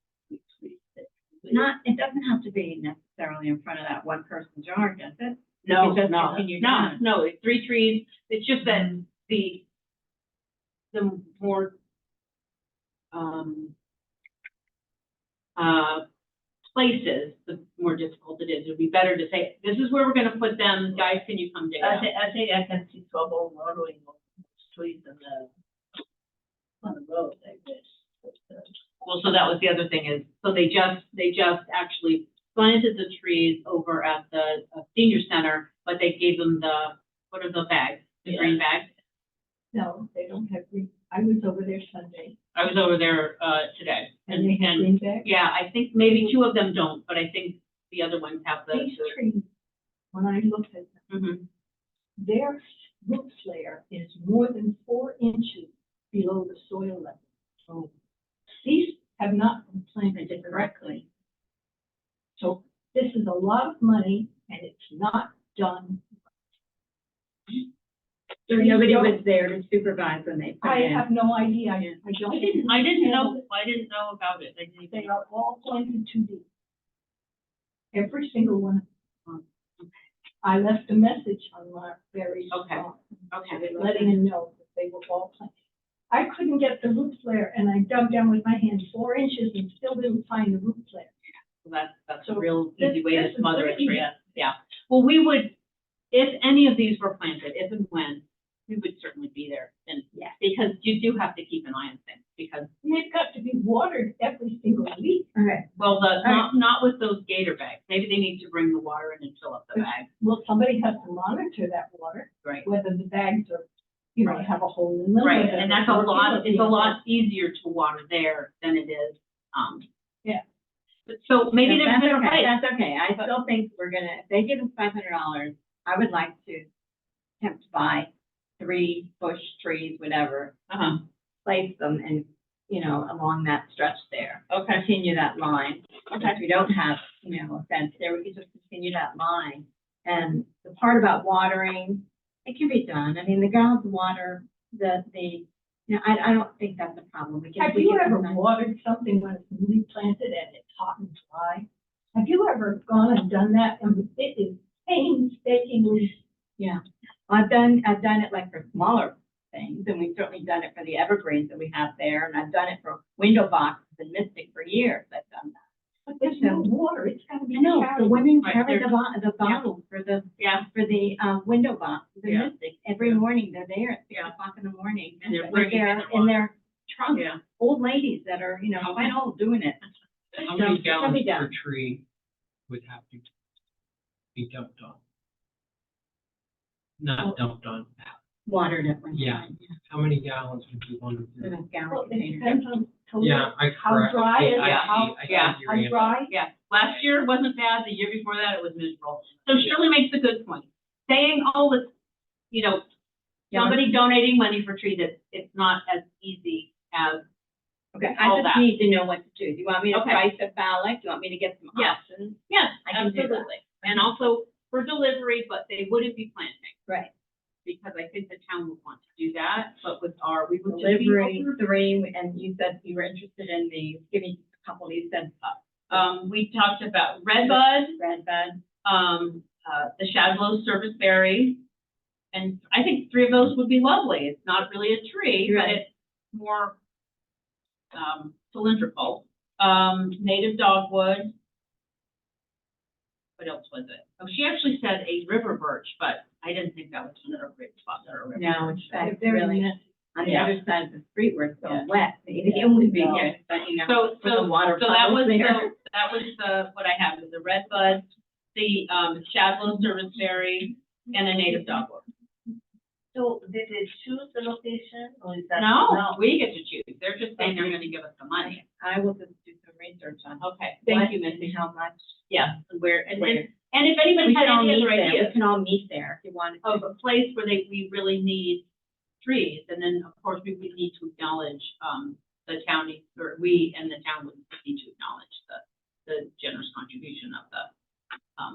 D: It doesn't have to be necessarily in front of that one person's yard, does it?
B: No,
D: You can just
B: no,
D: continue
B: no,
D: down.
B: no, it's 3 trees. It's just that the more, places, the more difficult it is. It'd be better to say, this is where we're gonna put them, guys, can you come dig
E: I
B: out?
E: think I can see trouble watering on the streets and on the road like this.
B: Well, so that was the other thing is, so they just actually planted the trees over at the senior center, but they gave them what are the bags, the green bags?
F: No, they don't have green. I was over there Sunday,
B: I was over there, today.
F: and they have green bags.
B: Yeah, I think maybe 2 of them don't, but I think the other ones have the.
F: These trees, when I looked at them,
B: Mhm.
F: their root layer is more than 4 inches below the soil level.
B: Oh.
F: These have not been planted correctly. So this is a lot of money, and it's not done.
D: So nobody was there to supervise when they put
F: I
D: in.
F: have no idea. I don't.
B: I didn't know about it. I didn't even
F: They are all planted too deep. Every single one. I left a message on Mark Berry's
B: Okay.
F: phone,
B: Okay.
F: letting him know that they were all planted. I couldn't get the root flare, and I dug down with my hand 4 inches and still didn't find the root flare.
B: Well, that's a
F: So
B: real
F: this-
B: easy way
F: this
B: to
F: is
B: smother a
F: very
B: tree.
F: easy.
B: Yeah. Well, we would, if any of these were planted, if and when, we would certainly be there. And
D: Yeah.
B: because you do have to keep an eye on things because,
F: And they've got to be watered every single week.
D: Okay.
B: well,
D: right.
B: not with those gator bags. Maybe they need to bring the water in and fill up the bag.
F: Well, somebody has to monitor that water,
B: Right.
F: whether the bags are,
B: Right.
F: have a hole in them.
B: Right.
F: whether
B: And
F: they're
B: that's a
F: working
B: lot,
F: with
B: it's a
F: the-
B: lot easier to water there than it is,
F: Yeah.
B: So maybe there's a
D: That's
B: different
D: okay,
B: place.
D: that's okay. I still think we're gonna, if they give us $500, I would like to attempt to buy 3 bush trees, whatever,
B: Uh-huh.
D: place them and, you know, along that stretch there.
B: Okay,
D: Continue that line.
B: okay.
D: If we don't have, you know, a fence there, we could just continue that line. And the part about watering, it can be done. I mean, the gals water you know, I don't think that's a problem. We can.
F: Have
D: we
F: you
D: can
F: ever
D: design-
F: watered something when it's newly planted and it's hot and dry? Have you ever gone and done that? And it is painstakingly,
D: Yeah. I've done it like for smaller things, and we've certainly done it for the evergreens that we have there, and I've done it for window boxes and Mystic for years. I've done that.
F: but there's no water, it's gotta be
D: I know, the
F: carried.
D: women
B: Right,
D: carry
B: they're-
D: the bottles for the window boxes and
B: Yeah.
D: Mystic. Every morning they're there at 6
B: Yeah.
D: o'clock in the morning.
B: And they're
D: with
B: bringing in their
D: in their trunks,
B: Yeah.
D: old ladies that are, you know, quite old doing it.
C: How
D: So,
C: many
D: it can
C: gallons
D: be
C: per
D: done.
C: tree would have to be dumped on? Not dumped on,
D: Watered at one
C: Yeah.
D: time.
C: how many gallons would you want to
D: In
C: do?
D: a gallon
F: Well, it
D: container.
F: depends on totally
C: Yeah,
F: how
C: correct.
F: dry
C: Okay,
F: it is,
C: I see-
F: how,
C: I see
B: yeah,
C: your
F: how
C: answer.
F: dry.
B: Yeah, last year wasn't bad, the year before that it was miserable. So Shirley makes a good point. Saying all this, you know,
D: Yeah.
B: somebody donating money for trees, it's not as easy as,
D: Okay,
B: all
D: I just
B: that.
D: need to know what to do. Do you want me to
B: Okay.
D: price a phallic? Do you want me to get some
B: Yes.
D: options?
B: yes,
D: I can do that.
B: absolutely. And also for delivery, but they wouldn't be planting.
D: Right.
B: Because I think the town would want to do that, but with we would just be
D: Delivery
B: over.
D: 3, and you said you were interested in give me a couple, you said,
B: We talked about redbud,
D: red bud.
B: the Shadlow serviceberry. And I think 3 of those would be lovely. It's not really a tree, but
D: Right.
B: it's more, cylindrical. Native dogwood. What else was it? Oh, she actually said a river birch, but I didn't think that was an appropriate spot for a river.
D: No, it's
F: They're
D: that's
F: very
D: really,
F: messy.
D: on the
B: Yeah.
D: other side of the street where it's so
B: Yeah.
D: wet, it would be here, but you know,
B: So,
D: with the water
B: so that was
D: puddles there.
B: what I had, was the redbud, the, Shadlow serviceberry, and a native dogwood.
E: So did they choose the location or is that?
B: No, we get to choose. They're just saying they're gonna give us the money.
D: I will just do some research on.
B: Okay,
D: what
B: thank you,
D: and
B: Missy.
D: How much?
B: Yeah, where, and
D: Where?
B: if anybody
D: We
B: had
D: can all
B: any
D: meet
B: other
D: there, we
B: ideas
D: can all meet there if you wanted
B: of
D: to.
B: a place where we really need trees, and then, of course, we would need to acknowledge, the town, or we and the town would need to acknowledge the generous contribution of the,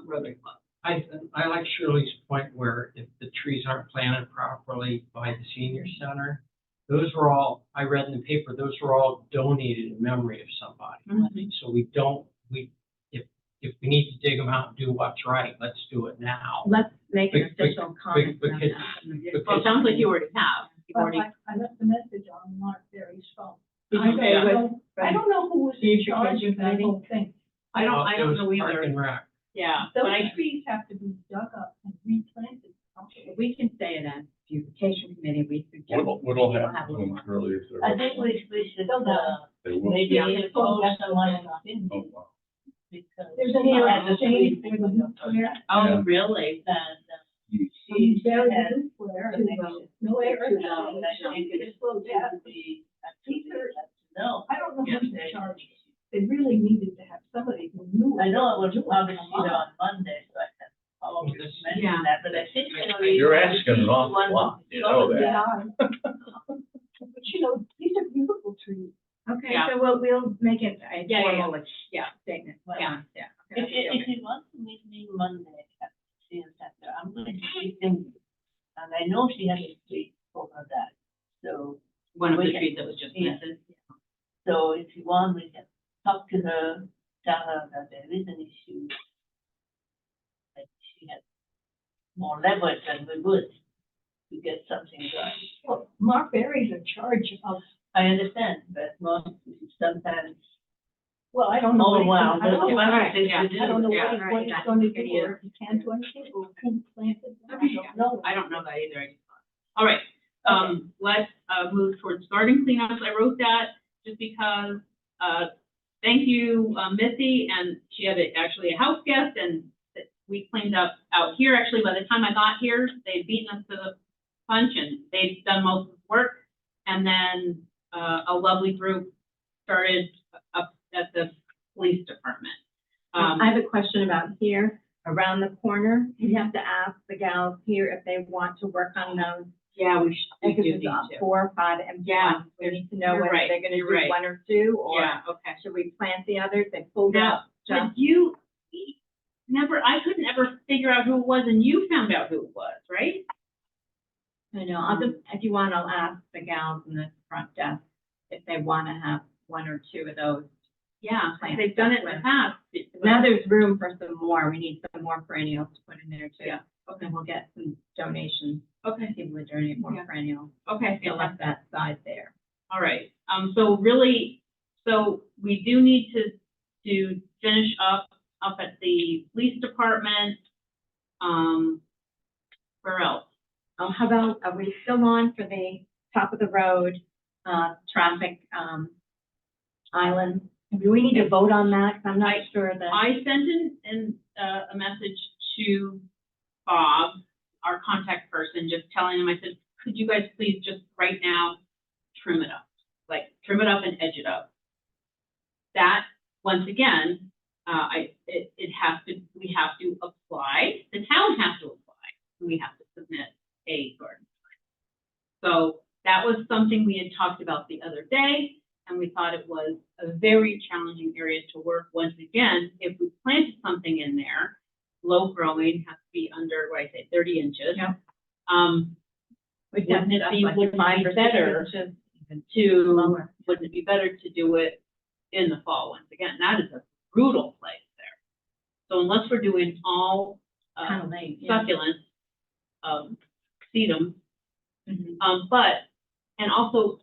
B: Rotary Club.
C: I like Shirley's point where if the trees aren't planted properly by the senior center, those were all, I read in the paper, those were all donated in memory of somebody.
B: Mhm.
C: So if we need to dig them out and do what's right, let's do it now.
D: Let's make an
C: Bec-
D: official comment.
C: because-
B: Well, it sounds like you already have. You've
F: But
B: already,
F: I left a message on Mark Berry's phone.
D: Did
F: I
D: you
F: don't
D: say it was-
F: know- I don't know who was in
D: Future
F: charge of that
D: committee?
F: whole thing.
B: I
C: It
B: don't
C: was
B: know
C: Park
B: either.
C: and Rec.
B: Yeah,
F: Those
B: but I,
F: trees have to be dug up and replanted.
D: We can say it as beautification committee, we suggest.
A: What'll happen to them early if they're?
E: I think we should,
A: They will.
E: maybe
F: Yeah.
E: approach someone
A: Oh, wow.
E: because.
F: There's an area exchange for the nuclear,
B: oh, really?
E: She
F: very
E: has.
F: nuclear, no air.
E: No.
F: I don't know who's in charge. They really needed to have somebody who knew.
E: I know it was
F: knew
E: probably
F: what
E: see
F: was
E: on Monday, so I can probably mention
B: Yeah.
E: that, but I think.
A: You're asking an awful lot, you know that.
F: Yeah. But you know, these are beautiful trees.
D: Okay,
B: Yeah.
D: so we'll make it a
B: Yeah, yeah,
D: formal, statement.
B: Yeah.
D: Yeah.
E: If you want to meet me Monday at the senior center, I'm going to be thinking, and I know she has a street over that, so.
B: One of the
E: we-
B: trees that was just
E: Yeah.
B: missing.
E: So if you want, we can talk to her, tell her that there is an issue. That she has more leverage than we would to get something done.
F: Well, Mark Berry's in charge of,
E: I understand, but most, sometimes,
F: well, I don't know. what he's
E: overwhelmed,
F: gonna- I
E: there's
F: don't
E: a
F: know-
E: bunch of things
B: yeah.
E: to do.
F: I don't know
B: Yeah.
F: what he's
D: Right,
F: going to
D: that's
F: do, or
D: good.
F: if he can do anything, or who planted them. I don't know.
B: I don't know that either. I just thought. All right, let's, move towards garden cleanups. I wrote that just because, thank you, Missy, and she had actually a house guest, and we cleaned up out here. Actually, by the time I got here, they'd beaten us to the punch, and they'd done most of the work. And then, a lovely group started up at the police department.
D: I have a question about here, around the corner. You have to ask the gals here if they want to work on those
B: Yeah, we should, we
D: Because
B: do
D: it's
B: need
D: up
B: to.
D: 4 or 5 empty
B: Yeah,
D: ones. We need to know
B: you're
D: whether
B: right,
D: they're gonna
B: you're
D: do
B: right.
D: 1 or 2, or
B: Yeah, okay.
D: should we plant the others? They pulled
B: Now,
D: out
B: but
D: just,
B: you, I couldn't ever figure out who it was, and you found out who it was, right?
D: I know, I'll just, if you want, I'll ask the gals in the front desk if they wanna have 1 or 2 of those.
B: Yeah,
D: Plant
B: they've done it in the
D: stuff
B: past.
D: Now there's room for some more. We need some more perennials to put in there too.
B: Yeah.
D: Okay, we'll get some donations.
B: Okay,
D: People would donate more
B: Yeah.
D: perennials.
B: okay,
D: Fill up that side there.
B: all right. So really, so we do need to finish up at the police department. Where else?
D: How about, are we still on for the top of the road, traffic, island? Do we need to vote on that? 'Cause I'm not sure that.
B: I sent in a message to Bob, our contact person, just telling him, I said, could you guys please just right now trim it up? Like, trim it up and edge it up. That, once again, we have to apply, the town has to apply, and we have to submit a garden plan. So that was something we had talked about the other day, and we thought it was a very challenging area to work. Once again, if we planted something in there, low growing has to be under, what I say, 30 inches.
D: Yeah.
B: Wouldn't it be,
D: Like
B: wouldn't it
D: 5
B: be
D: or 6
B: better
D: inches, even
B: to,
D: lower.
B: wouldn't it be better to do it in the fall? Once again, that is a brutal place there. So unless we're doing all
D: Kind of late. Yeah.
B: succulents, sedum,
D: Mhm.
B: but, and also,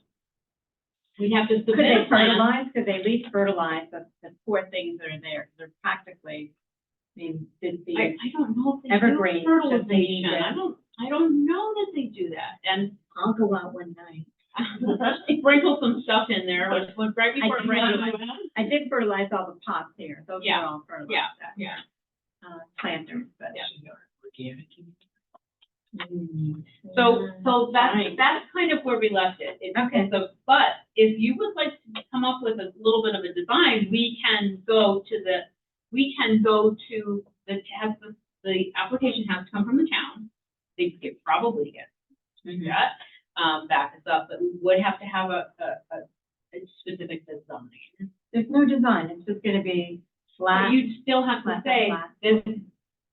B: we have to
D: Could
B: submit
D: they
B: a plan.
D: fertilize? Could they at least fertilize the poor things that are there? They're practically, I mean, did the.
B: I don't know if they
D: Evergreen,
B: do
D: just need
B: fertilization.
D: to-
B: I don't know that they do that. And
D: I'll go out one night.
B: sprinkle some stuff in there when right before it rains.
D: I did fertilize all the pots here. Those
B: Yeah.
D: are all fertilized.
B: Yeah.
D: Planters, but.
B: Yeah.
C: Organic.
B: So
D: Fine.
B: that's kind of where we left it.
D: Okay.
B: But if you would like to come up with a little bit of a design, we can go to the application has to come from the town. They could probably get
D: Mhm.
B: that, back us up, but we would have to have a specific design.
D: There's no design. It's just gonna be
B: But
D: flat.
B: you'd still have to
D: flat,
B: say,
D: flat.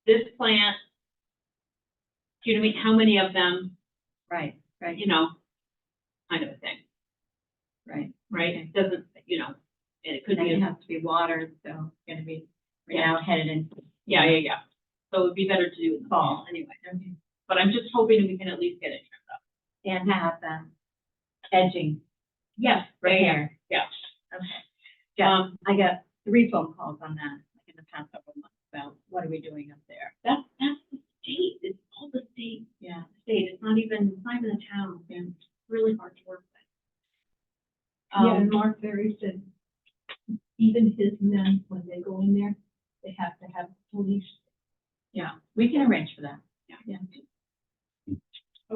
B: this plant, do you know what I mean, how many of them,
D: Right, right,
B: you know, kind of a thing,
D: right.
B: right?
D: Okay.
B: It doesn't, you know, and it could
D: Then
B: be,
D: it has to be watered, so it's gonna be, we're
B: Yeah.
D: now headed into.
B: yeah. So it'd be better to do it in the fall anyway.
D: Okay.
B: But I'm just hoping we can at least get it trimmed up.
D: And have the edging
B: Yes,
D: right here.
B: Yeah.
D: Okay. Yeah, I got 3 phone calls on that, like in the past couple of months, about what are we doing up there?
B: That's the state, it's all the state,
D: Yeah.
B: it's not even a town, and it's really hard to work with.
F: Yeah, and Mark Ferry said, even his men, when they go in there, they have to have police.
D: Yeah, we can arrange for that.
B: Yeah.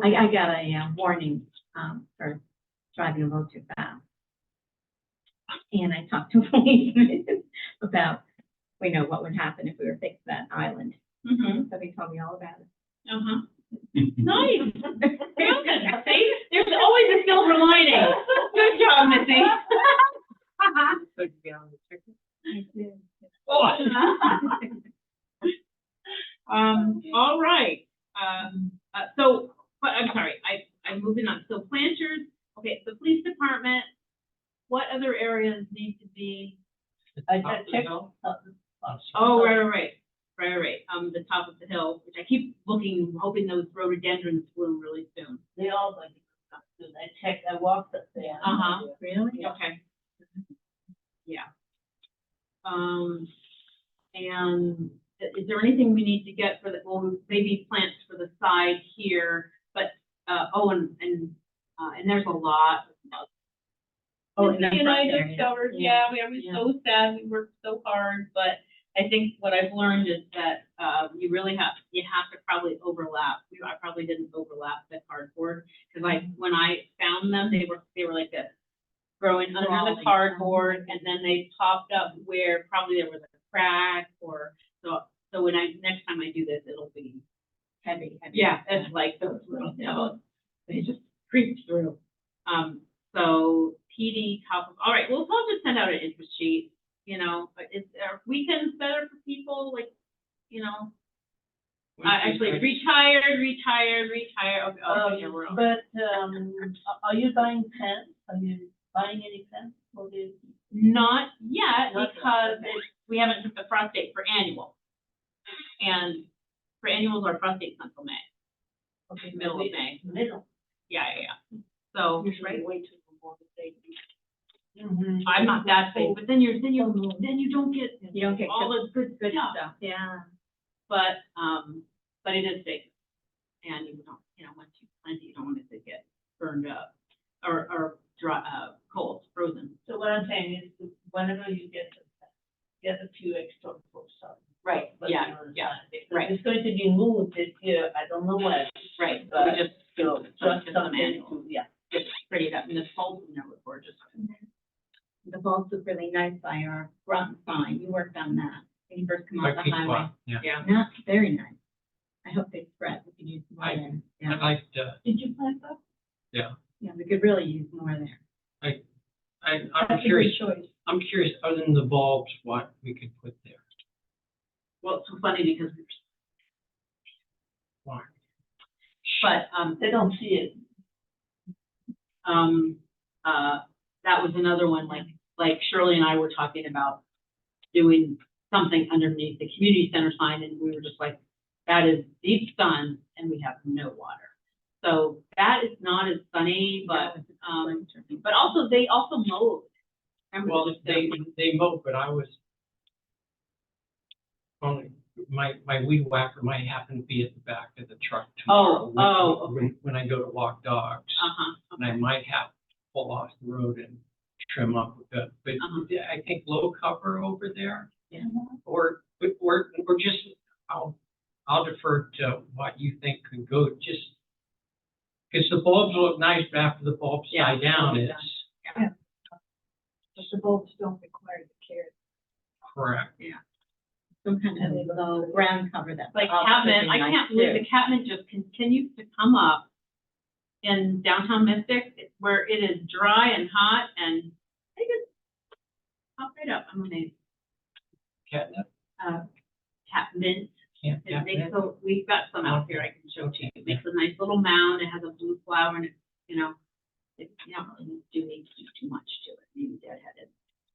D: I got a warning, for driving a little too fast. And I talked to a policeman about, we know what would happen if we were fixed that island.
B: Mm-hmm.
D: So he told me all about it.
B: Uh-huh. Nice. Real good. See, there's always a silver lining. Good job, Missy.
C: So you get on the ticket?
D: I did.
B: All right. So, but I'm sorry, I'm moving on. So planters, okay, the police department, what other areas need to be?
E: I
C: Top of the
E: checked.
C: hill?
B: Oh, right. The top of the hill, which I keep looking, hoping those rhododendrons bloom really soon.
E: They all going to come soon. I checked, I walked up there.
B: Uh-huh.
D: Really?
B: Okay. Yeah. And is there anything we need to get for the, well, maybe plants for the side here, but, and there's a lot.
D: Oh,
B: Missy
D: and
B: and I
D: front there, yeah.
B: discovered,
D: Yeah.
B: I was so sad, we worked so hard, but I think what I've learned is that, you have to probably overlap. I probably didn't overlap the cardboard, because when I found them, they were like this, growing under the
D: Crawling.
B: cardboard, and then they popped up where probably there was a crack, or, so when next time I do this, it'll be,
D: Heavy.
B: yeah, it's like those little,
F: They just creep through.
B: So PD, all right, well, we'll just send out an interest sheet, you know, are weekends better for people, like, you know? Actually, retired, okay, we're on.
E: But, are you buying pens? Are you buying any pens for the?
B: Not yet,
E: Not yet,
B: because
E: okay.
B: we haven't hit the frost date for annual. And for annuals, our frost date's until May,
E: Okay,
B: middle of May.
E: Middle.
B: Yeah. So,
F: Usually wait till the morning, they.
E: Mm-hmm.
B: I'm not that big, but then you don't get
D: You don't get
B: all the good
D: Good
B: stuff.
D: stuff, yeah.
B: But it is safe. And you don't, you know, once you plant it, you don't want it to get burned up or dry, cold, frozen.
E: So what I'm saying is, whenever you get a few extra for some.
B: Right,
E: But
B: yeah,
E: you know,
B: yeah,
E: If
B: right.
E: it's going to be moved this year, I don't know when.
B: Right,
E: But
B: we just,
E: So
B: just
E: just
B: some
E: something
B: annual.
E: to, yeah.
B: just pretty up, and the bulbs in there were gorgeous.
D: The bulbs look really nice by our Groton sign. You worked on that when you first come off the highway.
C: Yeah.
B: Yeah.
D: Yeah, very nice. I hope they spread. We could use more there. Yeah,
C: I'd like to,
F: Did you plant that?
D: yeah, we could really use more there.
C: I'm
F: That's a good
C: curious,
F: choice.
C: I'm curious, other than the bulbs, what we could put there.
B: Well, it's so funny because,
C: Why?
B: but,
E: They don't see it.
B: that was another one, like Shirley and I were talking about doing something underneath the community center sign, and we were just like, that is deep sun, and we have no water. So that is not as sunny, but also, they also mowed. Remember,
C: Well,
B: just
C: they mow, but I was only, my weed whacker might happen to be at the back of the truck tomorrow.
B: Okay.
C: When I go to walk dogs, and I might have to pull off the road and trim up a bit, but I think low cover over there.
B: Yeah.
C: Or just, I'll defer to what you think could go, just, because the bulbs look nice, but after the bulbs die down, it's
F: But the bulbs don't require the care.
C: correct.
D: Some kind of low ground cover that.
B: like catmint, I can't believe the catmint just continues to come up in downtown Mystic, where it is dry and hot, and they just pop right up. I'm amazed.
C: Catnip,
B: Catmint.
C: can't,
B: It makes a, we've got some out here I can show to you. It makes a nice little mound. It has a blue flower, and it, you don't really do need to do too much to it. Maybe deadheaded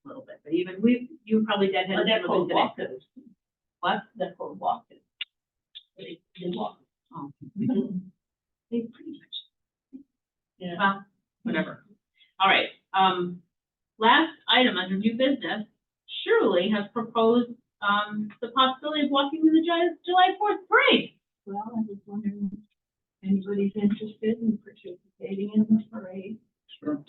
B: a little bit, but even you probably
E: But
B: deadheaded
E: they're
B: a little
E: called
B: bit today.
E: walkers.
B: What?
E: They're called walkers. They walk.
B: Oh. They pretty much.
E: Yeah.
B: Well, whatever. All right, last item under new business, Shirley has proposed, the possibility of walking in the July 4th parade.
F: Well, I was wondering if anybody's interested in participating in the parade.
A: Sure.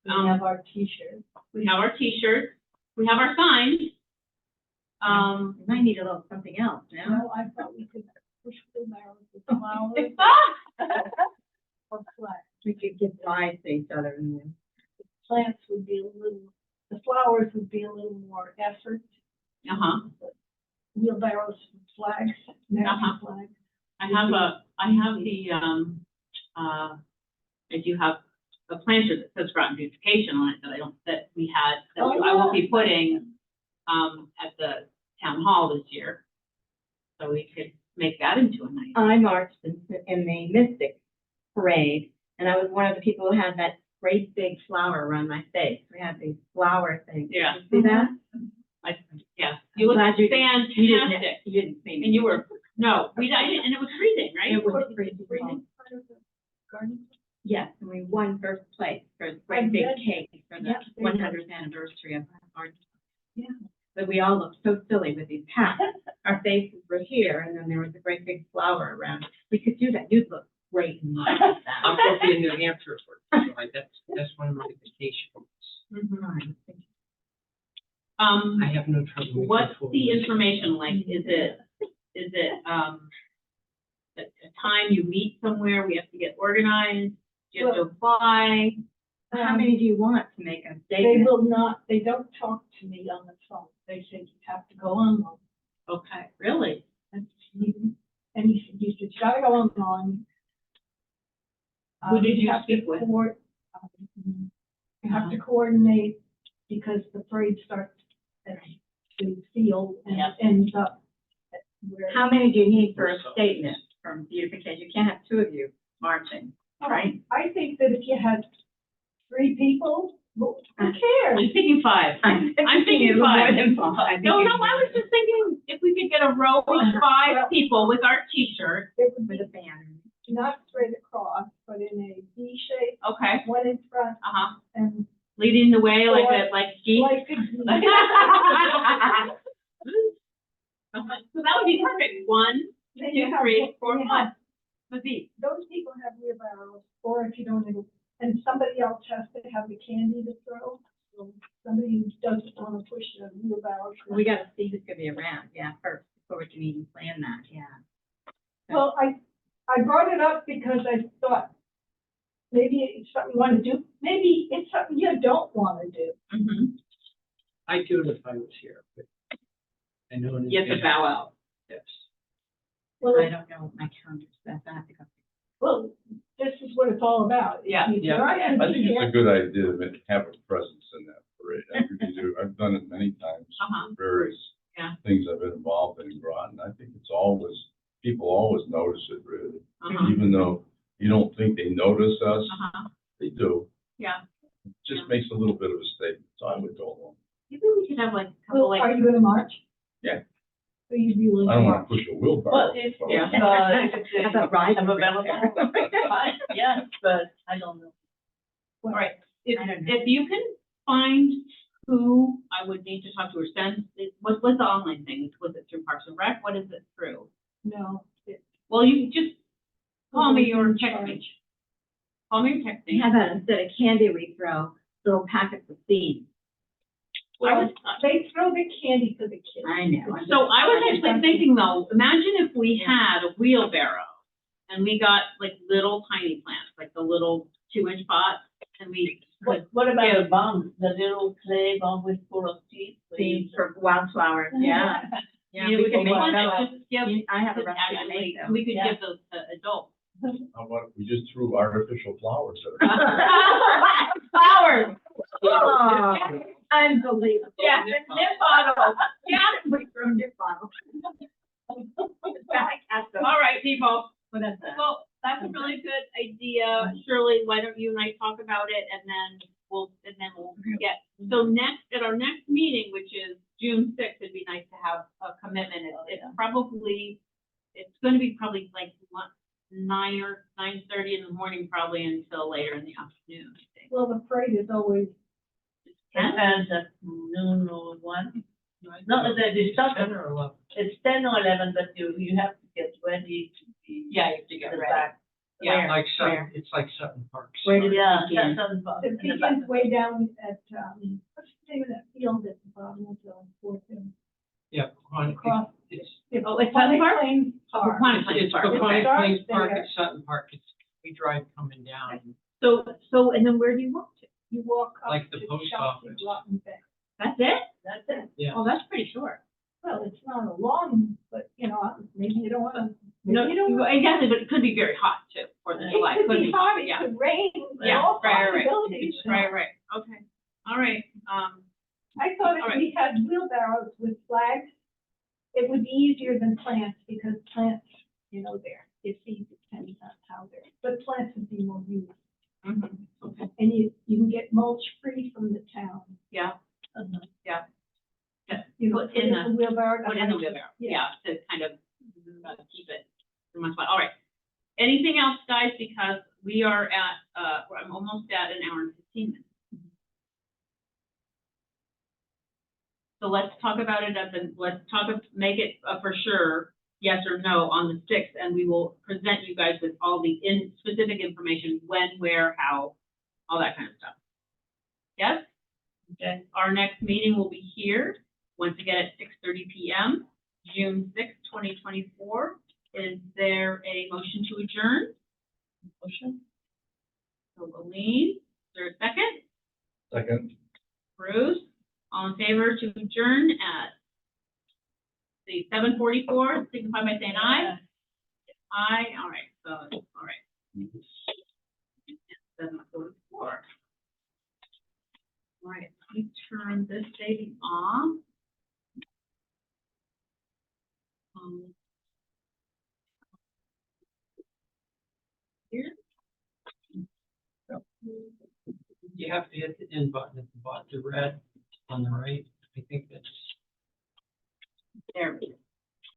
F: We have our T-shirts.
B: We have our T-shirts, we have our signs.
D: We might need a little something else, no?
F: Well, I thought we could push the barrels with flowers or flags.
D: We could give flies to each other and then.
F: Plants would be a little, the flowers would be a little more effort. But wheelbarrows, flags, American flags.
B: I do have a planter that says Groton Beautification on it that I won't be putting, at the town hall this year. So we could make that into a nice.
D: I marched in the Mystic parade, and I was one of the people who had that great big flower around my face. We had these flower things.
B: Yeah.
D: Did you see that?
B: Yeah, you look
D: Glad you
B: fantastic.
D: You didn't see me.
B: And you were, no, I didn't, and it was freezing, right?
D: It was freezing.
F: Part of the garden.
D: Yes, and we won first place for a great big cake for the
F: Yeah,
D: 100th anniversary of our.
F: Yeah.
D: But we all looked so silly with these hats. Our faces were here, and then there was a great big flower around. We could do that. You'd look great in that.
C: I'm going to be in New Hampshire for it, so that's one of my vacations. I have no trouble. making
B: What's
C: full
B: the
C: list.
B: information like? Is it, a time you meet somewhere, we have to get organized? Do you have to apply?
D: How many do you want to make a
F: They
D: statement?
F: will not, they don't talk to me on the phone. They say you have to go online.
B: Okay, really?
F: And you gotta go online.
B: Who did you
F: have to
B: speak with?
F: You have to coordinate because the parade starts at the field and
E: Yeah.
F: ends up at where.
D: How many do you need for a statement from beautification? You can't have two of you marching, right?
F: I think that if you had 3 people, who cares?
B: I'm thinking 5. I'm thinking
D: more
B: 5.
D: than 5.
B: No, I was just thinking if we could get a row of 5 people with our T-shirt.
F: It would
D: With
F: be
D: a banner.
F: not straight across, but in a V shape,
B: Okay.
F: one in front
B: Uh-huh.
F: and
B: Leading the way like geese.
F: like a
B: So that would be perfect. 1,
F: Then
B: 2,
F: you have-
B: 3, 4,
F: you
B: 5.
F: have-
B: Would be.
F: Those people have wheelbarrows, or if you don't, and somebody else has to have the candy to throw. So somebody who doesn't want to push a wheelbarrow.
D: We gotta see who's gonna be around, first, before we can even plan that,
F: Well, I brought it up because I thought maybe it's something you want to do, maybe it's something you don't want to do.
B: Mm-hmm.
C: I'd do it if I was here, but I know. in
B: You have to
C: advance.
B: bow out.
C: Yes.
F: Well,
D: I don't know what my calendar says, I have to go.
F: well, this is what it's all about.
B: Yeah.
F: If you're not gonna
A: I
F: be
A: think it's
F: here-
A: a good idea to have a presence in that parade. I really do. I've done it many times,
B: Uh-huh.
A: for various
B: Yeah.
A: things I've been involved in Groton. I think it's always, people always notice it, really.
B: Uh-huh.
A: Even though you don't think they notice us,
B: Uh-huh.
A: they do.
B: Yeah.
A: It just
B: Yeah.
A: makes a little bit of a statement, so I would go along.
B: Maybe we could have like a couple
F: Well, are
B: like.
F: you gonna march?
A: Yeah.
F: So you'd be willing
A: I
F: to
A: don't want
F: march?
A: to push a wheelbarrow.
E: Well, if,
B: Yeah.
E: if
D: How about riding
E: I'm
D: right
E: available, fine, yes, but I don't know.
B: All right. If,
D: I don't know.
B: if you can find who I would need to talk to or send, what's the online thing? Was it through Parks and Rec? What is it through?
F: No.
B: Well, you can just call me or
F: Nobody's in
B: text me.
F: charge.
B: Call me or text me.
D: How about instead of candy, we throw little packets of seeds?
B: I was,
F: They throw the candy for the kids.
D: I know.
B: so I was actually thinking though, imagine if we had a wheelbarrow and we got like little tiny plants, like the little 2-inch pots, and we
E: What about the bomb, the little clay bomb with full of seeds?
D: Seeds for wildflowers, yeah. Yeah,
B: it
D: we
B: would
D: can
B: be
D: make
B: fun
D: those.
B: to just give,
D: I have a
B: to
D: recipe to
B: actually,
D: make them.
B: we could
E: Yeah.
B: give those to adults.
A: How about if we just threw artificial flowers at it?
B: Flowers.
D: Oh, unbelievable.
B: Yeah, nip bottles. Yeah.
D: We throw nip bottles.
B: All right, people.
D: What is that?
B: Well, that's a really good idea. Shirley, why don't you and I talk about it and then we'll get, so next, at our next meeting, which is June 6th, it'd be nice to have a commitment. It's probably, it's gonna be probably like 9 or 9:30 in the morning, probably until later in the afternoon, I think.
F: Well, the parade is always,
E: Depends at noon or 1. No, the start,
C: 10 or 11.
E: it's 10 or 11, but you have to get ready to be.
B: Yeah, you have to get
E: in the
B: ready.
E: back.
B: Yeah.
C: Like
D: Where?
C: Sutton, it's like Sutton Park.
D: Where did it
E: Yeah,
D: begin?
E: that's on the
F: it
E: in the back.
F: begins way down at, what's the name of that field at the bottom of the fourth and
C: Yeah,
F: across?
C: it's,
B: Oh, it's Sutton Park?
F: Plains Park.
B: Quonic Plains
C: it's
B: Park.
C: Quonic
F: starts
C: Plains Park
F: there.
C: at Sutton Park. It's, we drive coming down.
B: So, and then where do you walk to?
F: You walk up
C: Like the
F: to
C: post
F: Chelsea,
C: office.
F: Groton Bay.
B: That's it?
F: That's it.
C: Yeah.
B: Oh, that's pretty short.
F: Well, it's not a long, but you know, maybe you don't want to.
B: No,
F: you don't.
B: exactly, but it could be very hot too, Fourth of July.
F: It could be hot, it
B: Yeah,
F: could rain,
B: yeah,
F: all
B: right,
F: possibilities.
B: right, okay, all right,
F: I thought
B: All
F: if
B: right.
F: we had wheelbarrows with flags, it would be easier than plants, because plants, you know, it depends on how they're, but plants would be more used.
B: okay,
F: And you can get mulch free from the town.
B: yeah,
E: Uh-huh.
F: You know,
B: Put in
F: put the wheelbarrow.
B: put in the wheelbarrow,
F: Yeah.
B: yeah, to kind of keep it in one spot, all right. Anything else, guys, because we are at, I'm almost at an hour and 15 minutes. So let's talk about it make it for sure, yes or no on the 6th, and we will present you guys with all the specific information, when, where, how, all that kind of stuff. Yes?
E: Okay.
B: Our next meeting will be here, once again at 6:30 p.m., June 6th, 2024. Is there a motion to adjourn?
E: Motion?
B: So, Aline, is there a second?
A: Second.
B: Bruce, all in favor to adjourn at the 7:44, signify by saying aye. Aye, all right, so, all right. me turn this saving off. Here.
C: You have to hit the end button at the bottom, the red on the right. I think that's,
D: There we go.